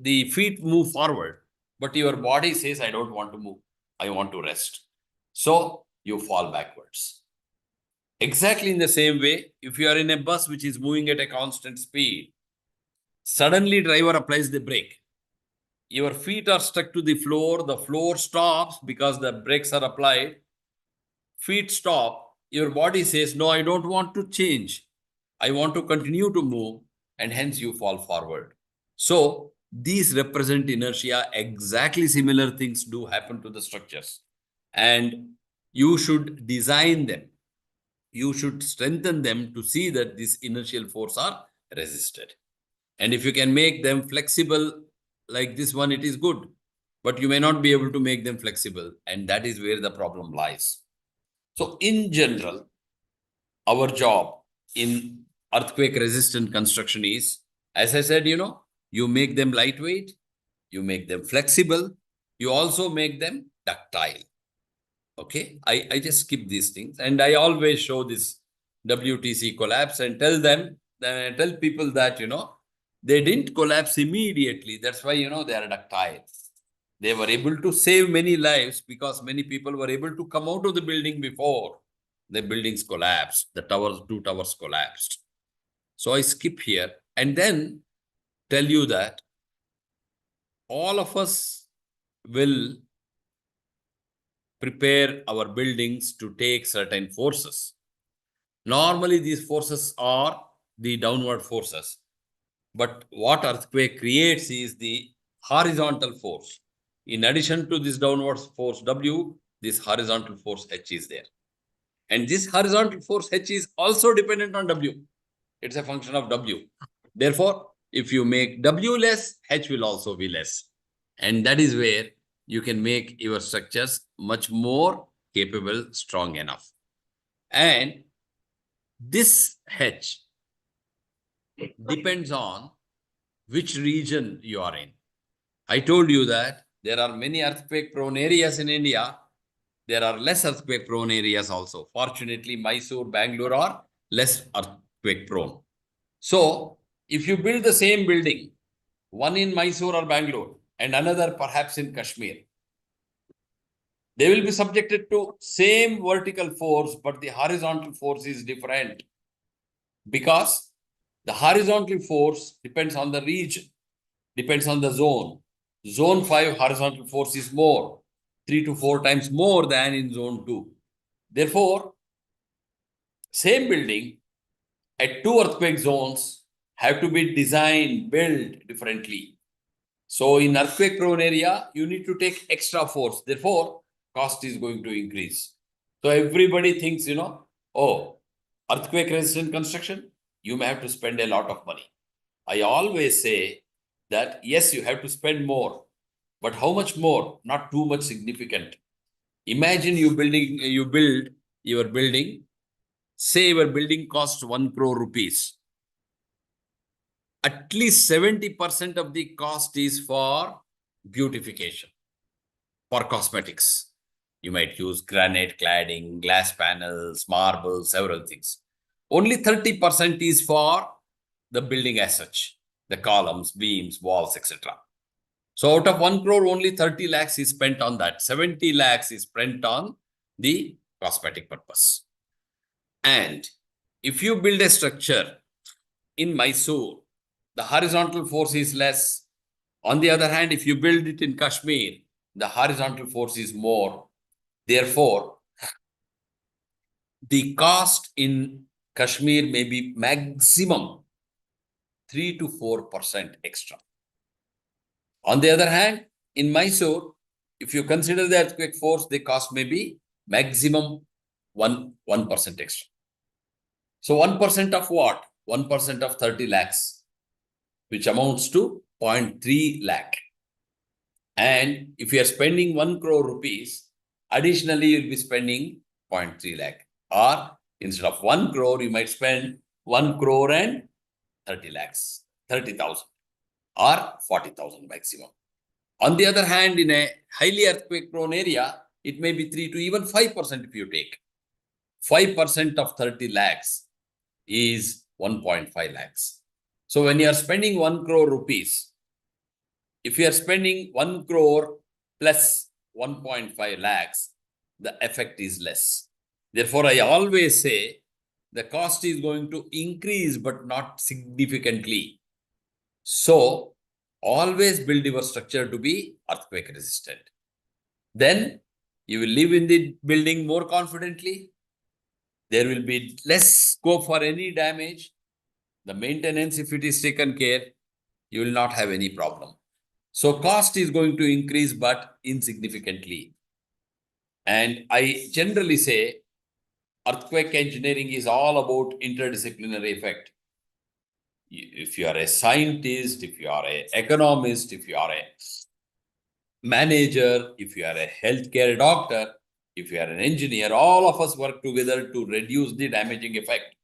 the feet move forward, but your body says, I don't want to move. I want to rest. So you fall backwards. Exactly in the same way, if you are in a bus which is moving at a constant speed, suddenly driver applies the brake. Your feet are stuck to the floor stops because the brakes are applied. Feet stop, your body says, no, I don't want to change. I want to continue to move, and hence you fall forward. So these represent inertia. Exactly similar things do happen to the structures. And you should design them. You should strengthen them to see that this inertial force are resisted. And if you can make them flexible like this one, it is good. But you may not be able to make them flexible. And that is where the problem lies. So in general, our job in earthquake resistant construction is, as I said, you make them lightweight, you make them flexible, you also make them ductile. Okay, I just skip these things and I always show this WTC collapse and tell people that, they didn't collapse immediately. That's why, they are ductile. They were able to save many lives because many people were able to come out of the building before the buildings collapsed. The two towers collapsed. So I skip here and then tell you that all of us will prepare our buildings to take certain forces. Normally, these forces are the downward forces. But what earthquake creates is the horizontal force. In addition to this downward force W, this horizontal force H is there. And this horizontal force H is also dependent on W. It's a function of W. Therefore, if you make W less, H will also be less. And that is where you can make your structures much more capable, strong enough. And this H depends on which region you are in. I told you that there are many earthquake-prone areas in India. There are less earthquake-prone areas also. Fortunately, Mysore, Bangalore are less earthquake-prone. So, if you build the same building, one in Mysore or Bangalore, and another perhaps in Kashmir, they will be subjected to same vertical force, but the horizontal force is different. Because the horizontal force depends on the region, depends on the zone. Zone 5 horizontal force is more, 3 to 4 times more than in zone 2. Therefore, same building at 2 earthquake zones have to be designed, built differently. So in earthquake prone area, you need to take extra force. Therefore, cost is going to increase. So everybody thinks, oh, earthquake resistant construction, you may have to spend a lot of money. I always say that yes, you have to spend more, but how much more? Not too much significant. Imagine you build your building, say your building costs 1 crore rupees. At least 70% of the cost is for beautification, for cosmetics. You might use granite cladding, glass panels, marbles, several things. Only 30% is for the building as such, the columns, beams, walls, etc. So out of 1 crore, only 30 lakhs is spent on that. 70 lakhs is spent on the cosmetic purpose. And if you build a structure in Mysore, the horizontal force is less. On the other hand, if you build it in Kashmir, the horizontal force is more. Therefore, the cost in Kashmir may be maximum 3 to 4% extra. On the other hand, in Mysore, if you consider the earthquake force, the cost may be maximum 1% extra. So 1% of what? 1% of 30 lakhs, which amounts to 0.3 lakh. And if you are spending 1 crore rupees, additionally, you'll be spending 0.3 lakh. Or instead of 1 crore, you might spend 1 crore and 30 lakhs, 30,000 or 40,000 maximum. On the other hand, in a highly earthquake prone area, it may be 3 to even 5% if you take. 5% of 30 lakhs is 1.5 lakhs. So when you are spending 1 crore rupees, if you are spending 1 crore plus 1.5 lakhs, the effect is less. Therefore, I always say the cost is going to increase, but not significantly. So, always build your structure to be earthquake resistant. Then you will live in the building more confidently. There will be less scope for any damage. The maintenance, if it is taken care, you will not have any problem. So cost is going to increase, but insignificantly. And I generally say earthquake engineering is all about interdisciplinary effect. If you are a scientist, if you are an economist, if you are a manager, if you are a healthcare doctor, if you are an engineer, all of us work together to reduce the damaging effect.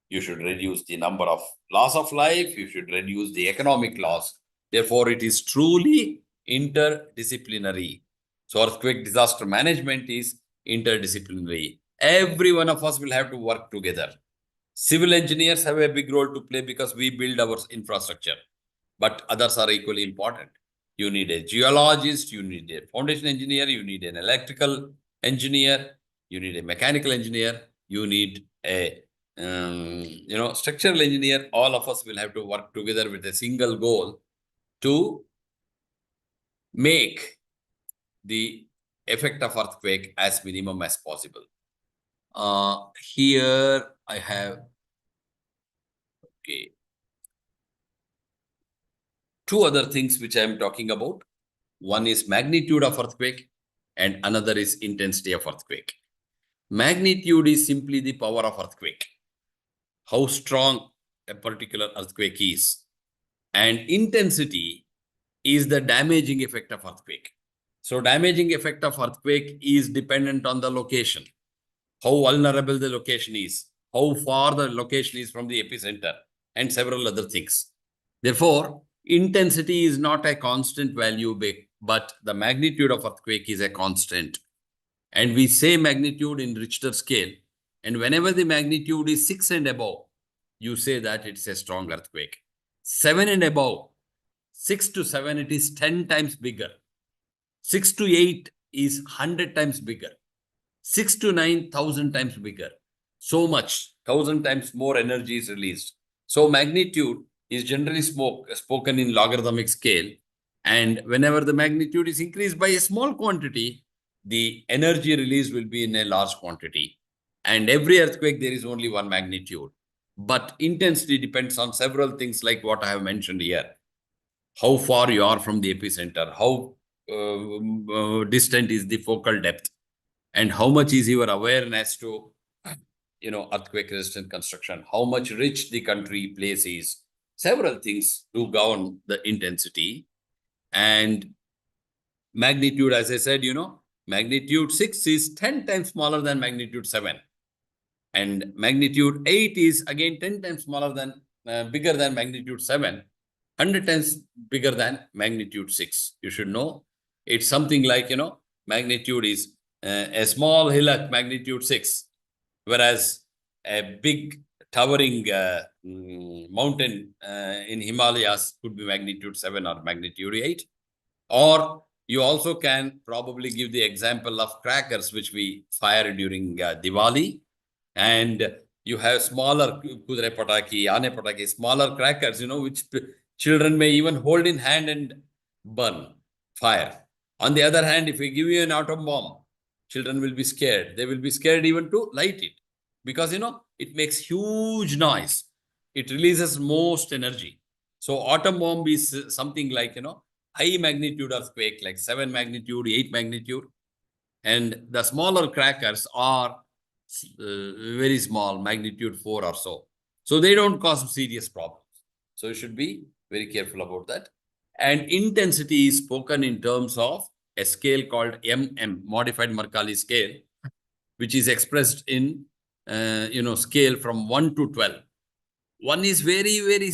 You should reduce the number of loss of life. You should reduce the economic loss. Therefore, it is truly interdisciplinary. So earthquake disaster management is interdisciplinary. Every one of us will have to work together. Civil engineers have a big role to play because we build our infrastructure, but others are equally important. You need a geologist, you need a foundation engineer, you need an electrical engineer, you need a mechanical engineer, you need a structural engineer. All of us will have to work together with a single goal to make the effect of earthquake as minimum as possible. Here I have, okay, two other things which I am talking about. One is magnitude of earthquake and another is intensity of earthquake. Magnitude is simply the power of earthquake, how strong a particular earthquake is. And intensity is the damaging effect of earthquake. So damaging effect of earthquake is dependent on the location, how vulnerable the location is, how far the location is from the epicenter, and several other things. Therefore, intensity is not a constant value, but the magnitude of earthquake is a constant. And we say magnitude in Richter scale. And whenever the magnitude is 6 and above, you say that it's a strong earthquake. 7 and above, 6 to 7, it is 10 times bigger. 6 to 8 is 100 times bigger. 6 to 9, 1,000 times bigger. So much, 1,000 times more energy is released. So magnitude is generally spoken in logarithmic scale. And whenever the magnitude is increased by a small quantity, the energy release will be in a large quantity. And every earthquake, there is only one magnitude. But intensity depends on several things like what I have mentioned here. how far you are from the epicenter, how distant is the focal depth, and how much is your awareness to, earthquake resistant construction, how much rich the country place is. Several things to govern the intensity. And magnitude, as I said, magnitude 6 is 10 times smaller than magnitude 7. And magnitude 8 is again 10 times bigger than magnitude 7, 100 times bigger than magnitude 6. You should know it's something like, magnitude is a small hill at magnitude 6, whereas a big towering mountain in Himalayas could be magnitude 7 or magnitude 8. Or you also can probably give the example of crackers, which we fire during Diwali. And you have smaller kudre pataki, ane pataki, smaller crackers, which children may even hold in hand and burn, fire. On the other hand, if we give you an atom bomb, children will be scared. They will be scared even to light it because, it makes huge noise. It releases most energy. So atom bomb is something like, high magnitude earthquake, like 7 magnitude, 8 magnitude. And the smaller crackers are very small, magnitude 4 or so. So they don't cause serious problems. So you should be very careful about that. And intensity is spoken in terms of a scale called modified Mercalli scale, which is expressed in, scale from 1 to 12. 1 is very, very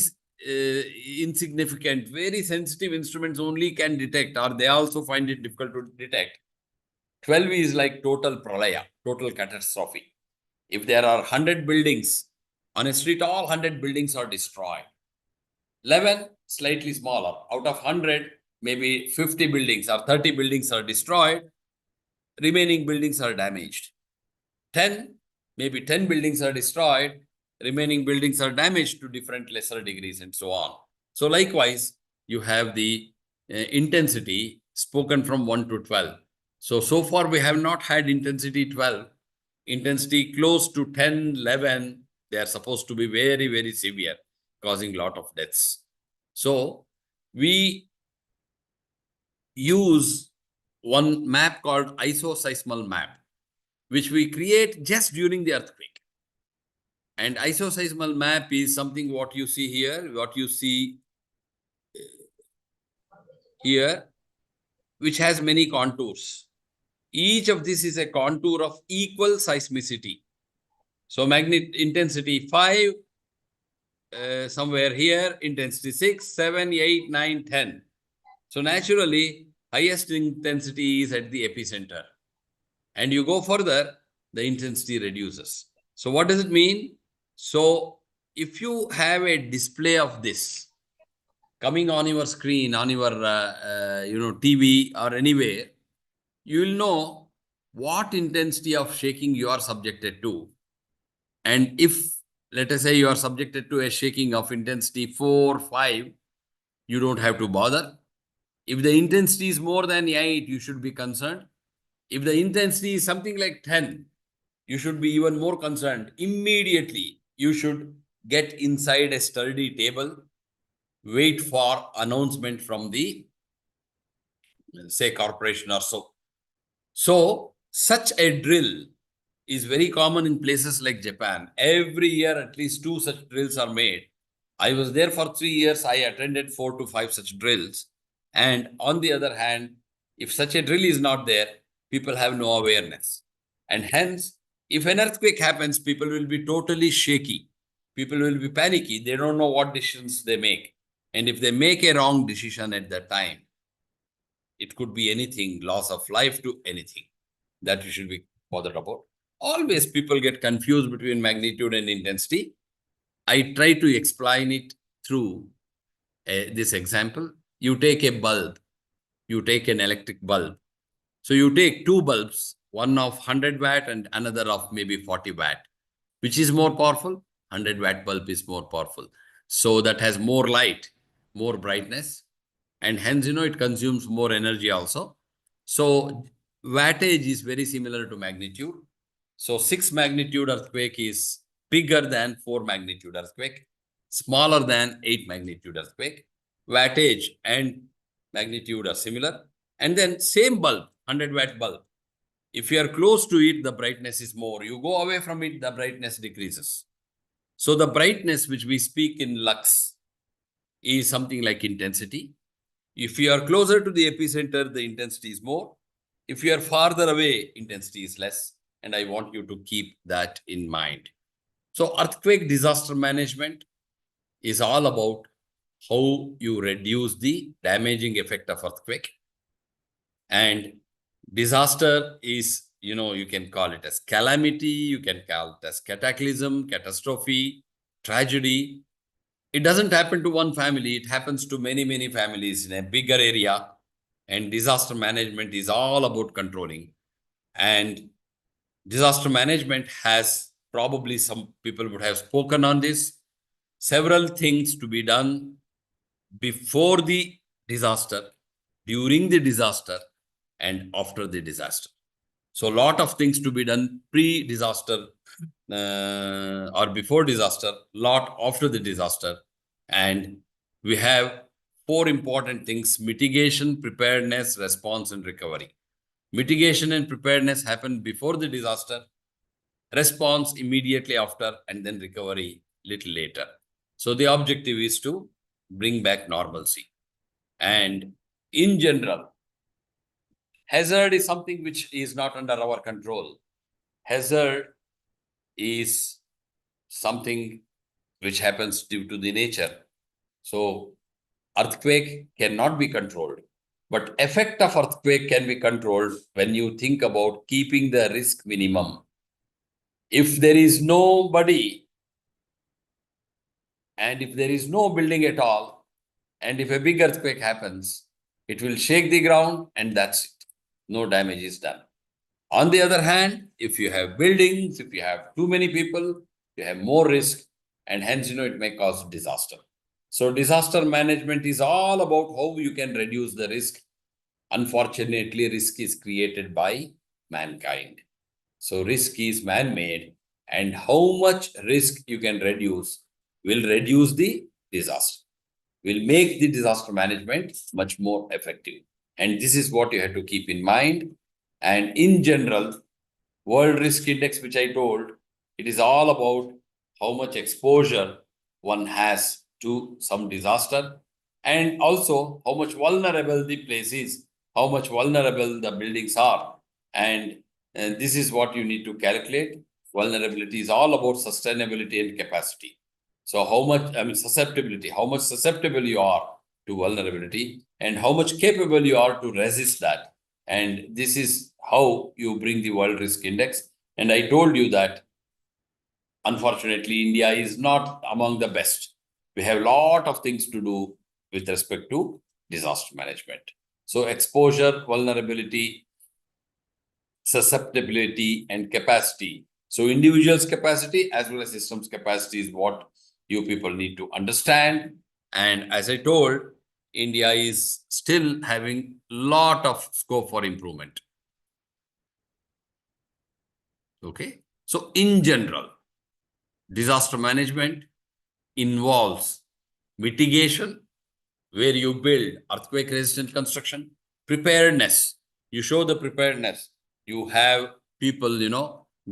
insignificant, very sensitive instruments only can detect, or they also find it difficult to detect. 12 is like total pralaya, total catastrophe. If there are 100 buildings on a street, all 100 buildings are destroyed. 11, slightly smaller. Out of 100, maybe 50 buildings or 30 buildings are destroyed. Remaining buildings are damaged. 10, maybe 10 buildings are destroyed. Remaining buildings are damaged to different lesser degrees and so on. So likewise, you have the intensity spoken from 1 to 12. So far we have not had intensity 12. Intensity close to 10, 11, they are supposed to be very, very severe, causing a lot of deaths. So we use one map called isoseismal map, which we create just during the earthquake. And isoseismal map is something what you see here, what you see here, which has many contours. Each of this is a contour of equal seismicity. So magnet intensity 5, somewhere here, intensity 6, 7, 8, 9, 10. So naturally, highest intensity is at the epicenter. And you go further, the intensity reduces. So what does it mean? So if you have a display of this coming on your screen, on your TV or anywhere, you will know what intensity of shaking you are subjected to. And if, let us say, you are subjected to a shaking of intensity 4, 5, you don't have to bother. If the intensity is more than 8, you should be concerned. If the intensity is something like 10, you should be even more concerned. Immediately, you should get inside a study table, wait for announcement from the, say, corporation or so. So, such a drill is very common in places like Japan. Every year, at least 2 such drills are made. I was there for 3 years. I attended 4 to 5 such drills. And on the other hand, if such a drill is not there, people have no awareness. And hence, if an earthquake happens, people will be totally shaky. People will be panicky. They don't know what decisions they make. And if they make a wrong decision at that time, it could be anything, loss of life to anything that you should be bothered about. Always people get confused between magnitude and intensity. I try to explain it through this example. You take a bulb, you take an electric bulb. So you take 2 bulbs, one of 100 watt and another of maybe 40 watt. Which is more powerful? 100 watt bulb is more powerful. So that has more light, more brightness, and hence, it consumes more energy also. So wattage is very similar to magnitude. So 6 magnitude earthquake is bigger than 4 magnitude earthquake, smaller than 8 magnitude earthquake. wattage and magnitude are similar. And then same bulb, 100-watt bulb. If you are close to it, the brightness is more. You go away from it, the brightness decreases. So the brightness which we speak in lux is something like intensity. If you are closer to the epicenter, the intensity is more. If you are farther away, intensity is less. And I want you to keep that in mind. So earthquake disaster management is all about how you reduce the damaging effect of earthquake. And disaster is, you can call it as calamity, you can call it as cataclysm, catastrophe, tragedy. It doesn't happen to one family, it happens to many, many families in a bigger area. And disaster management is all about controlling. And disaster management has, probably some people would have spoken on this, several things to be done before the disaster, during the disaster, and after the disaster. So a lot of things to be done pre-disaster or before disaster, lot after the disaster. And we have 4 important things: mitigation, preparedness, response, and recovery. Mitigation and preparedness happen before the disaster, response immediately after, and then recovery little later. So the objective is to bring back normalcy. And in general, hazard is something which is not under our control. Hazard is something which happens due to the nature. So earthquake cannot be controlled, but effect of earthquake can be controlled when you think about keeping the risk minimum. If there is nobody, and if there is no building at all, and if a big earthquake happens, it will shake the ground and that's it. No damage is done. On the other hand, if you have buildings, if you have too many people, you have more risk, and hence, it may cause disaster. So disaster management is all about how you can reduce the risk. Unfortunately, risk is created by mankind. So risk is man-made, and how much risk you can reduce will reduce the disaster, will make the disaster management much more effective. And this is what you have to keep in mind. And in general, World Risk Index, which I told, it is all about how much exposure one has to some disaster, and also how much vulnerable the place is, how much vulnerable the buildings are. And this is what you need to calculate. Vulnerability is all about sustainability and capacity. So how much, susceptibility, how much susceptible you are to vulnerability, and how much capable you are to resist that. And this is how you bring the World Risk Index. And I told you that, unfortunately, India is not among the best. We have a lot of things to do with respect to disaster management. So exposure, vulnerability, susceptibility, and capacity. So individuals' capacity as well as systems capacity is what you people need to understand. And as I told, India is still having a lot of scope for improvement. Okay. So in general, disaster management involves mitigation, where you build earthquake-resistant construction, preparedness. You show the preparedness. You have people,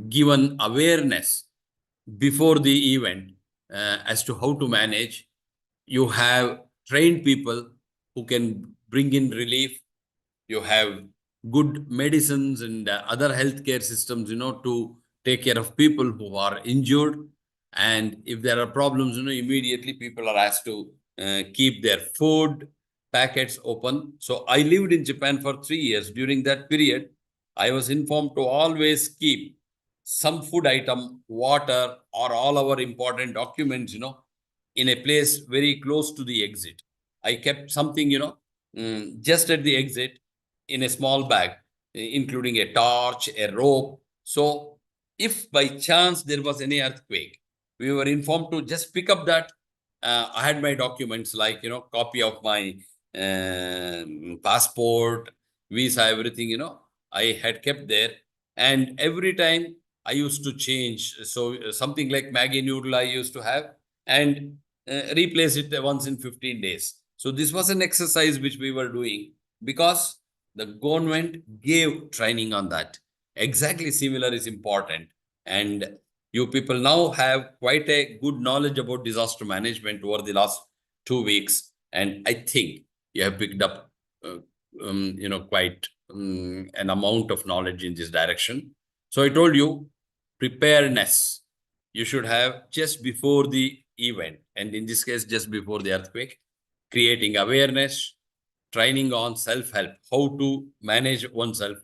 given awareness before the event as to how to manage. You have trained people who can bring in relief. You have good medicines and other healthcare systems, to take care of people who are injured. And if there are problems, immediately people are asked to keep their food packets open. So I lived in Japan for 3 years. During that period, I was informed to always keep some food item, water, or all our important documents, in a place very close to the exit. I kept something, just at the exit in a small bag, including a torch, a rope. So if by chance there was any earthquake, we were informed to just pick up that. I had my documents like, copy of my passport, visa, everything, I had kept there. And every time I used to change. So something like Maggie noodle I used to have, and replace it once in 15 days. So this was an exercise which we were doing because the government gave training on that. Exactly similar is important. And you people now have quite a good knowledge about disaster management over the last 2 weeks. And I think you have picked up, quite an amount of knowledge in this direction. So I told you, preparedness you should have just before the event, and in this case, just before the earthquake, creating awareness, training on self-help, how to manage oneself,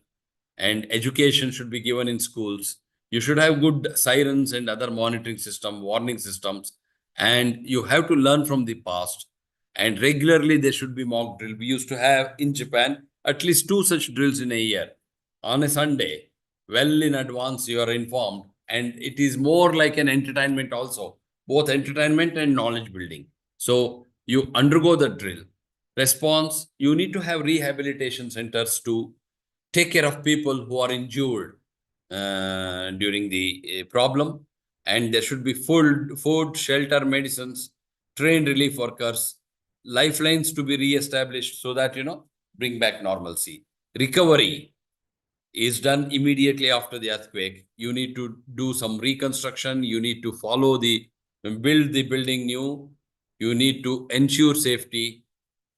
and education should be given in schools. You should have good sirens and other monitoring system, warning systems, and you have to learn from the past. And regularly there should be mock drill. We used to have in Japan at least 2 such drills in a year. On a Sunday, well in advance, you are informed, and it is more like an entertainment also, both entertainment and knowledge building. So you undergo the drill. Response, you need to have rehabilitation centers to take care of people who are injured during the problem. And there should be food, shelter, medicines, trained relief workers, lifelines to be re-established so that, bring back normalcy. Recovery is done immediately after the earthquake. You need to do some reconstruction. You need to build the building new. You need to ensure safety,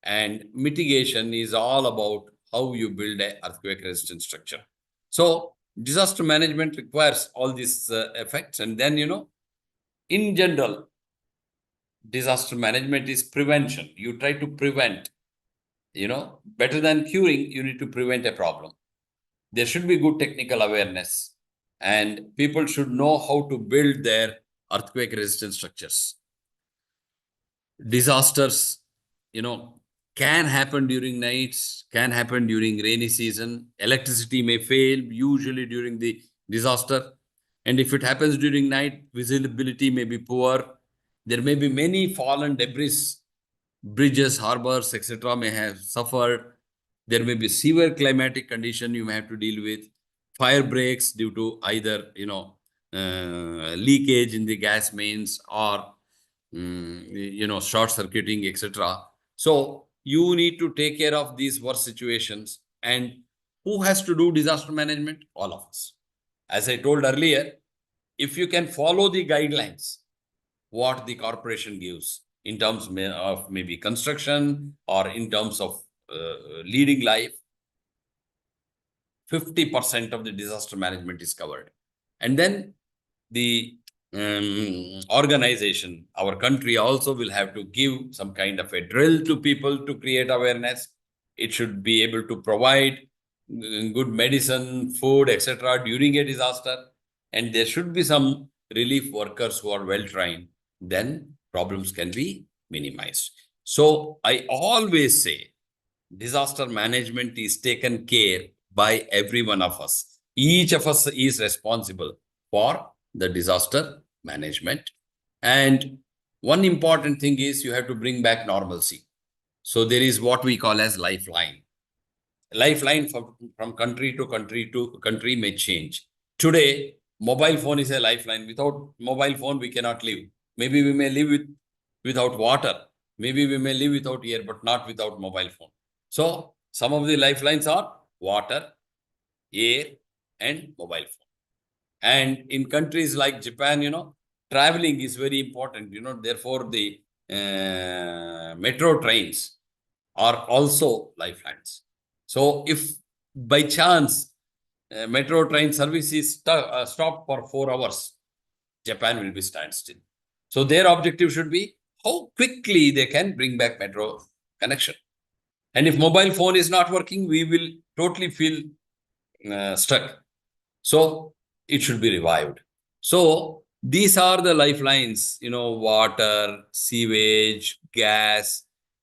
and mitigation is all about how you build an earthquake resistant structure. So disaster management requires all these effects. And then, in general, disaster management is prevention. You try to prevent, better than curing, you need to prevent a problem. There should be good technical awareness, and people should know how to build their earthquake resistant structures. Disasters, can happen during nights, can happen during rainy season. Electricity may fail, usually during the disaster. And if it happens during night, visibility may be poor. There may be many fallen debris, bridges, harbors, etc. may have suffered. There may be severe climatic condition you may have to deal with. Fire breaks due to either, leakage in the gas mains or, short circuiting, etc. So you need to take care of these worst situations. And who has to do disaster management? All of us. As I told earlier, if you can follow the guidelines, what the corporation gives in terms of maybe construction or in terms of leading life, 50% of the disaster management is covered. And then the organization, our country also will have to give some kind of a drill to people to create awareness. It should be able to provide good medicine, food, etc. during a disaster. And there should be some relief workers who are well trained. Then problems can be minimized. So I always say disaster management is taken care by every one of us. Each of us is responsible for the disaster management. And one important thing is you have to bring back normalcy. So there is what we call as lifeline. Lifeline from country to country may change. Today, mobile phone is a lifeline. Without mobile phone, we cannot live. Maybe we may live without water. Maybe we may live without air, but not without mobile phone. So some of the lifelines are water, air, and mobile phone. And in countries like Japan, traveling is very important. Therefore the metro trains are also lifelines. So if by chance metro train service is stopped for 4 hours, Japan will be standstill. So their objective should be how quickly they can bring back metro connection. And if mobile phone is not working, we will totally feel stuck. So it should be revived. So these are the lifelines, water, sewage, gas,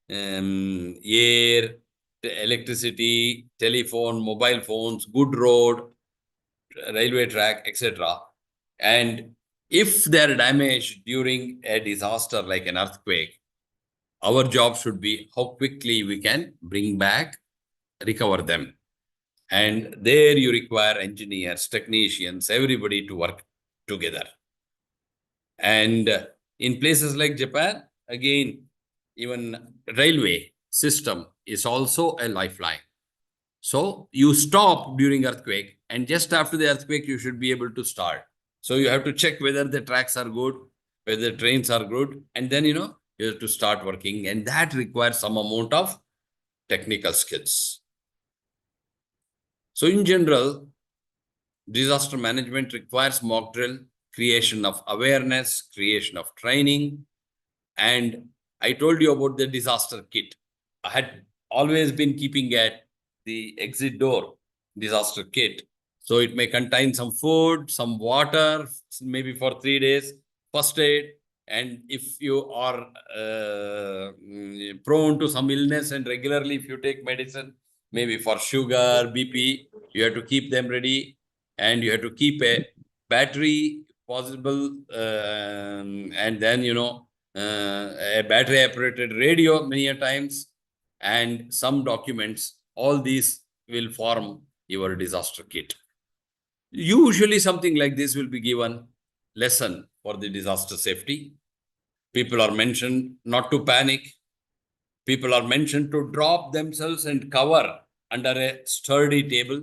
air, electricity, telephone, mobile phones, good road, railway track, etc. And if they are damaged during a disaster like an earthquake, our job should be how quickly we can bring back, recover them. And there you require engineers, technicians, everybody to work together. And in places like Japan, again, even railway system is also a lifeline. So you stop during earthquake, and just after the earthquake, you should be able to start. So you have to check whether the tracks are good, whether the trains are good, and then, you have to start working. And that requires some amount of technical skills. So in general, disaster management requires mock drill, creation of awareness, creation of training. And I told you about the disaster kit. I had always been keeping at the exit door disaster kit. So it may contain some food, some water, maybe for 3 days, first aid. And if you are prone to some illness and regularly if you take medicine, maybe for sugar, BP, you have to keep them ready. And you have to keep a battery possible. And then, a battery operated radio many a times, and some documents. All these will form your disaster kit. Usually something like this will be given lesson for the disaster safety. People are mentioned not to panic. People are mentioned to drop themselves and cover under a sturdy table.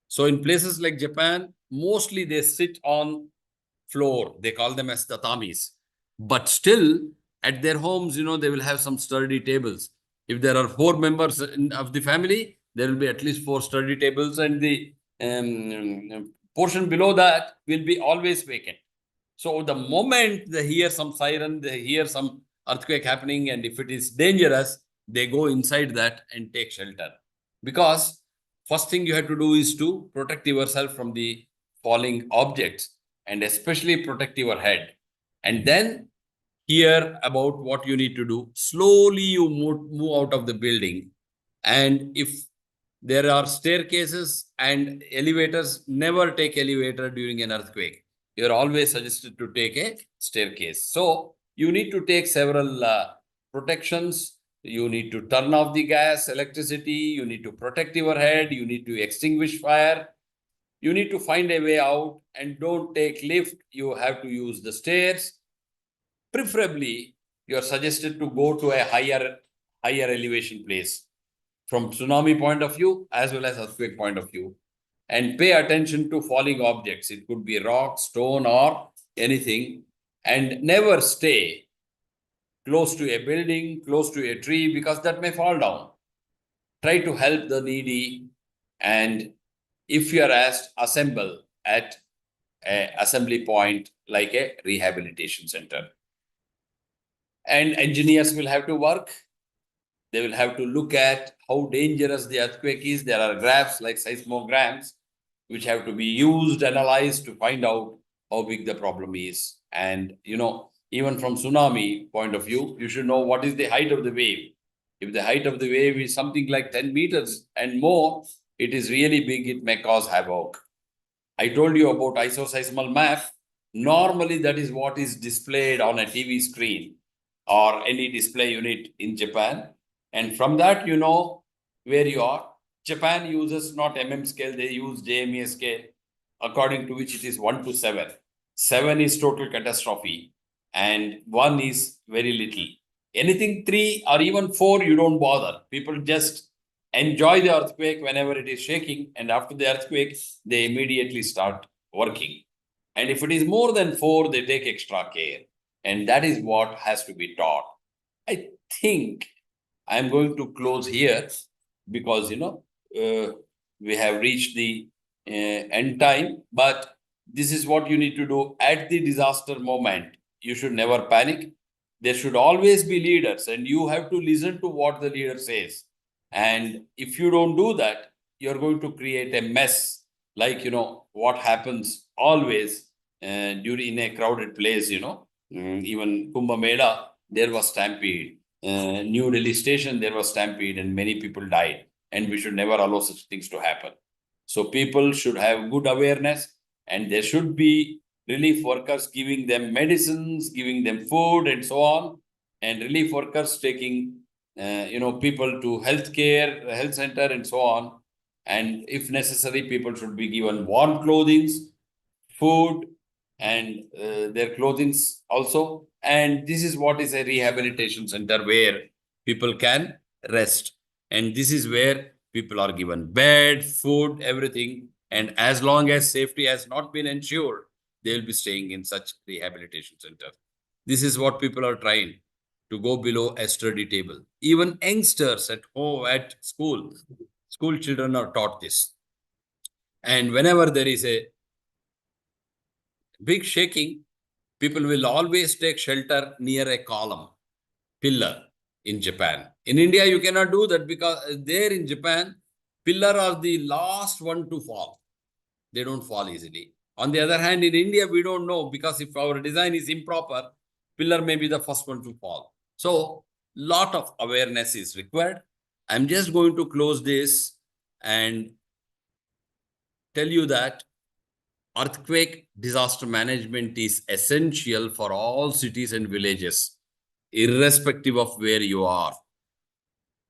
So in places like Japan, mostly they sit on floor. They call them as tatamis. But still, at their homes, they will have some sturdy tables. If there are 4 members of the family, there will be at least 4 sturdy tables, and the portion below that will be always vacant. So the moment they hear some siren, they hear some earthquake happening, and if it is dangerous, they go inside that and take shelter. Because first thing you have to do is to protect yourself from the falling objects, and especially protect your head. And then hear about what you need to do. Slowly you move out of the building. And if there are staircases and elevators, never take elevator during an earthquake. You're always suggested to take a staircase. So you need to take several protections. You need to turn off the gas, electricity. You need to protect your head. You need to extinguish fire. You need to find a way out, and don't take lift. You have to use the stairs. Preferably, you are suggested to go to a higher elevation place from tsunami point of view as well as earthquake point of view, and pay attention to falling objects. It could be rock, stone, or anything, and never stay close to a building, close to a tree, because that may fall down. Try to help the needy, and if you are asked, assemble at an assembly point like a rehabilitation center. And engineers will have to work. They will have to look at how dangerous the earthquake is. There are graphs like seismograms, which have to be used, analyzed to find out how big the problem is. And, even from tsunami point of view, you should know what is the height of the wave. If the height of the wave is something like 10 meters and more, it is really big. It may cause havoc. I told you about isoseismal map. Normally, that is what is displayed on a TV screen or any display unit in Japan. And from that, you know where you are. Japan uses not scale, they use JMA scale, according to which it is 1 to 7. 7 is total catastrophe, and 1 is very little. Anything 3 or even 4, you don't bother. People just enjoy the earthquake whenever it is shaking, and after the earthquake, they immediately start working. And if it is more than 4, they take extra care. And that is what has to be taught. I think I'm going to close here because, we have reached the end time. But this is what you need to do at the disaster moment. You should never panic. There should always be leaders, and you have to listen to what the leader says. And if you don't do that, you're going to create a mess, like, what happens always during a crowded place, even Kumbh Mela, there was stampede. New Delhi station, there was stampede and many people died. And we should never allow such things to happen. So people should have good awareness, and there should be relief workers giving them medicines, giving them food and so on, and relief workers taking people to health center and so on. And if necessary, people should be given warm clothing, food, and their clothing also, And this is what is a rehabilitation center where people can rest. And this is where people are given bed, food, everything. And as long as safety has not been ensured, they will be staying in such rehabilitation center. This is what people are trying to go below a study table. Even youngsters at home, at school children are taught this. And whenever there is a big shaking, people will always take shelter near a column, pillar in Japan. In India, you cannot do that because there in Japan, pillar are the last one to fall. They don't fall easily. On the other hand, in India, we don't know because if our design is improper, pillar may be the first one to fall. So, lot of awareness is required. I'm just going to close this and tell you that earthquake disaster management is essential for all cities and villages, irrespective of where you are.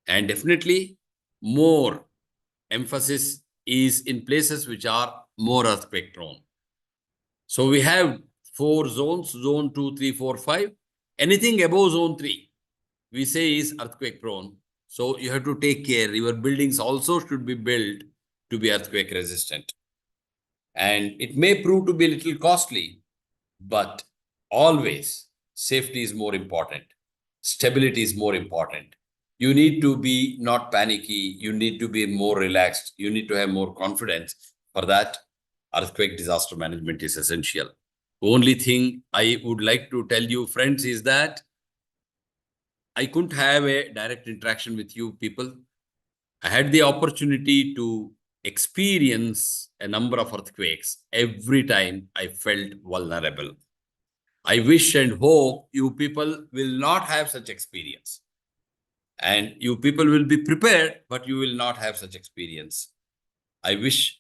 And definitely, more emphasis is in places which are more earthquake prone. So we have 4 zones, zone 2, 3, 4, 5. Anything above zone 3, we say is earthquake prone. So you have to take care. Your buildings also should be built to be earthquake resistant. And it may prove to be a little costly, but always safety is more important. Stability is more important. You need to be not panicky. You need to be more relaxed. You need to have more confidence. For that, earthquake disaster management is essential. Only thing I would like to tell you, friends, is that I couldn't have a direct interaction with you people. I had the opportunity to experience a number of earthquakes. Every time I felt vulnerable. I wish and hope you people will not have such experience. And you people will be prepared, but you will not have such experience. I wish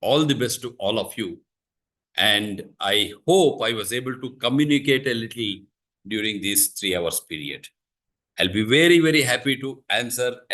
all the best to all of you. And I hope I was able to communicate a little during this 3 hours period. I'll be very, very happy to answer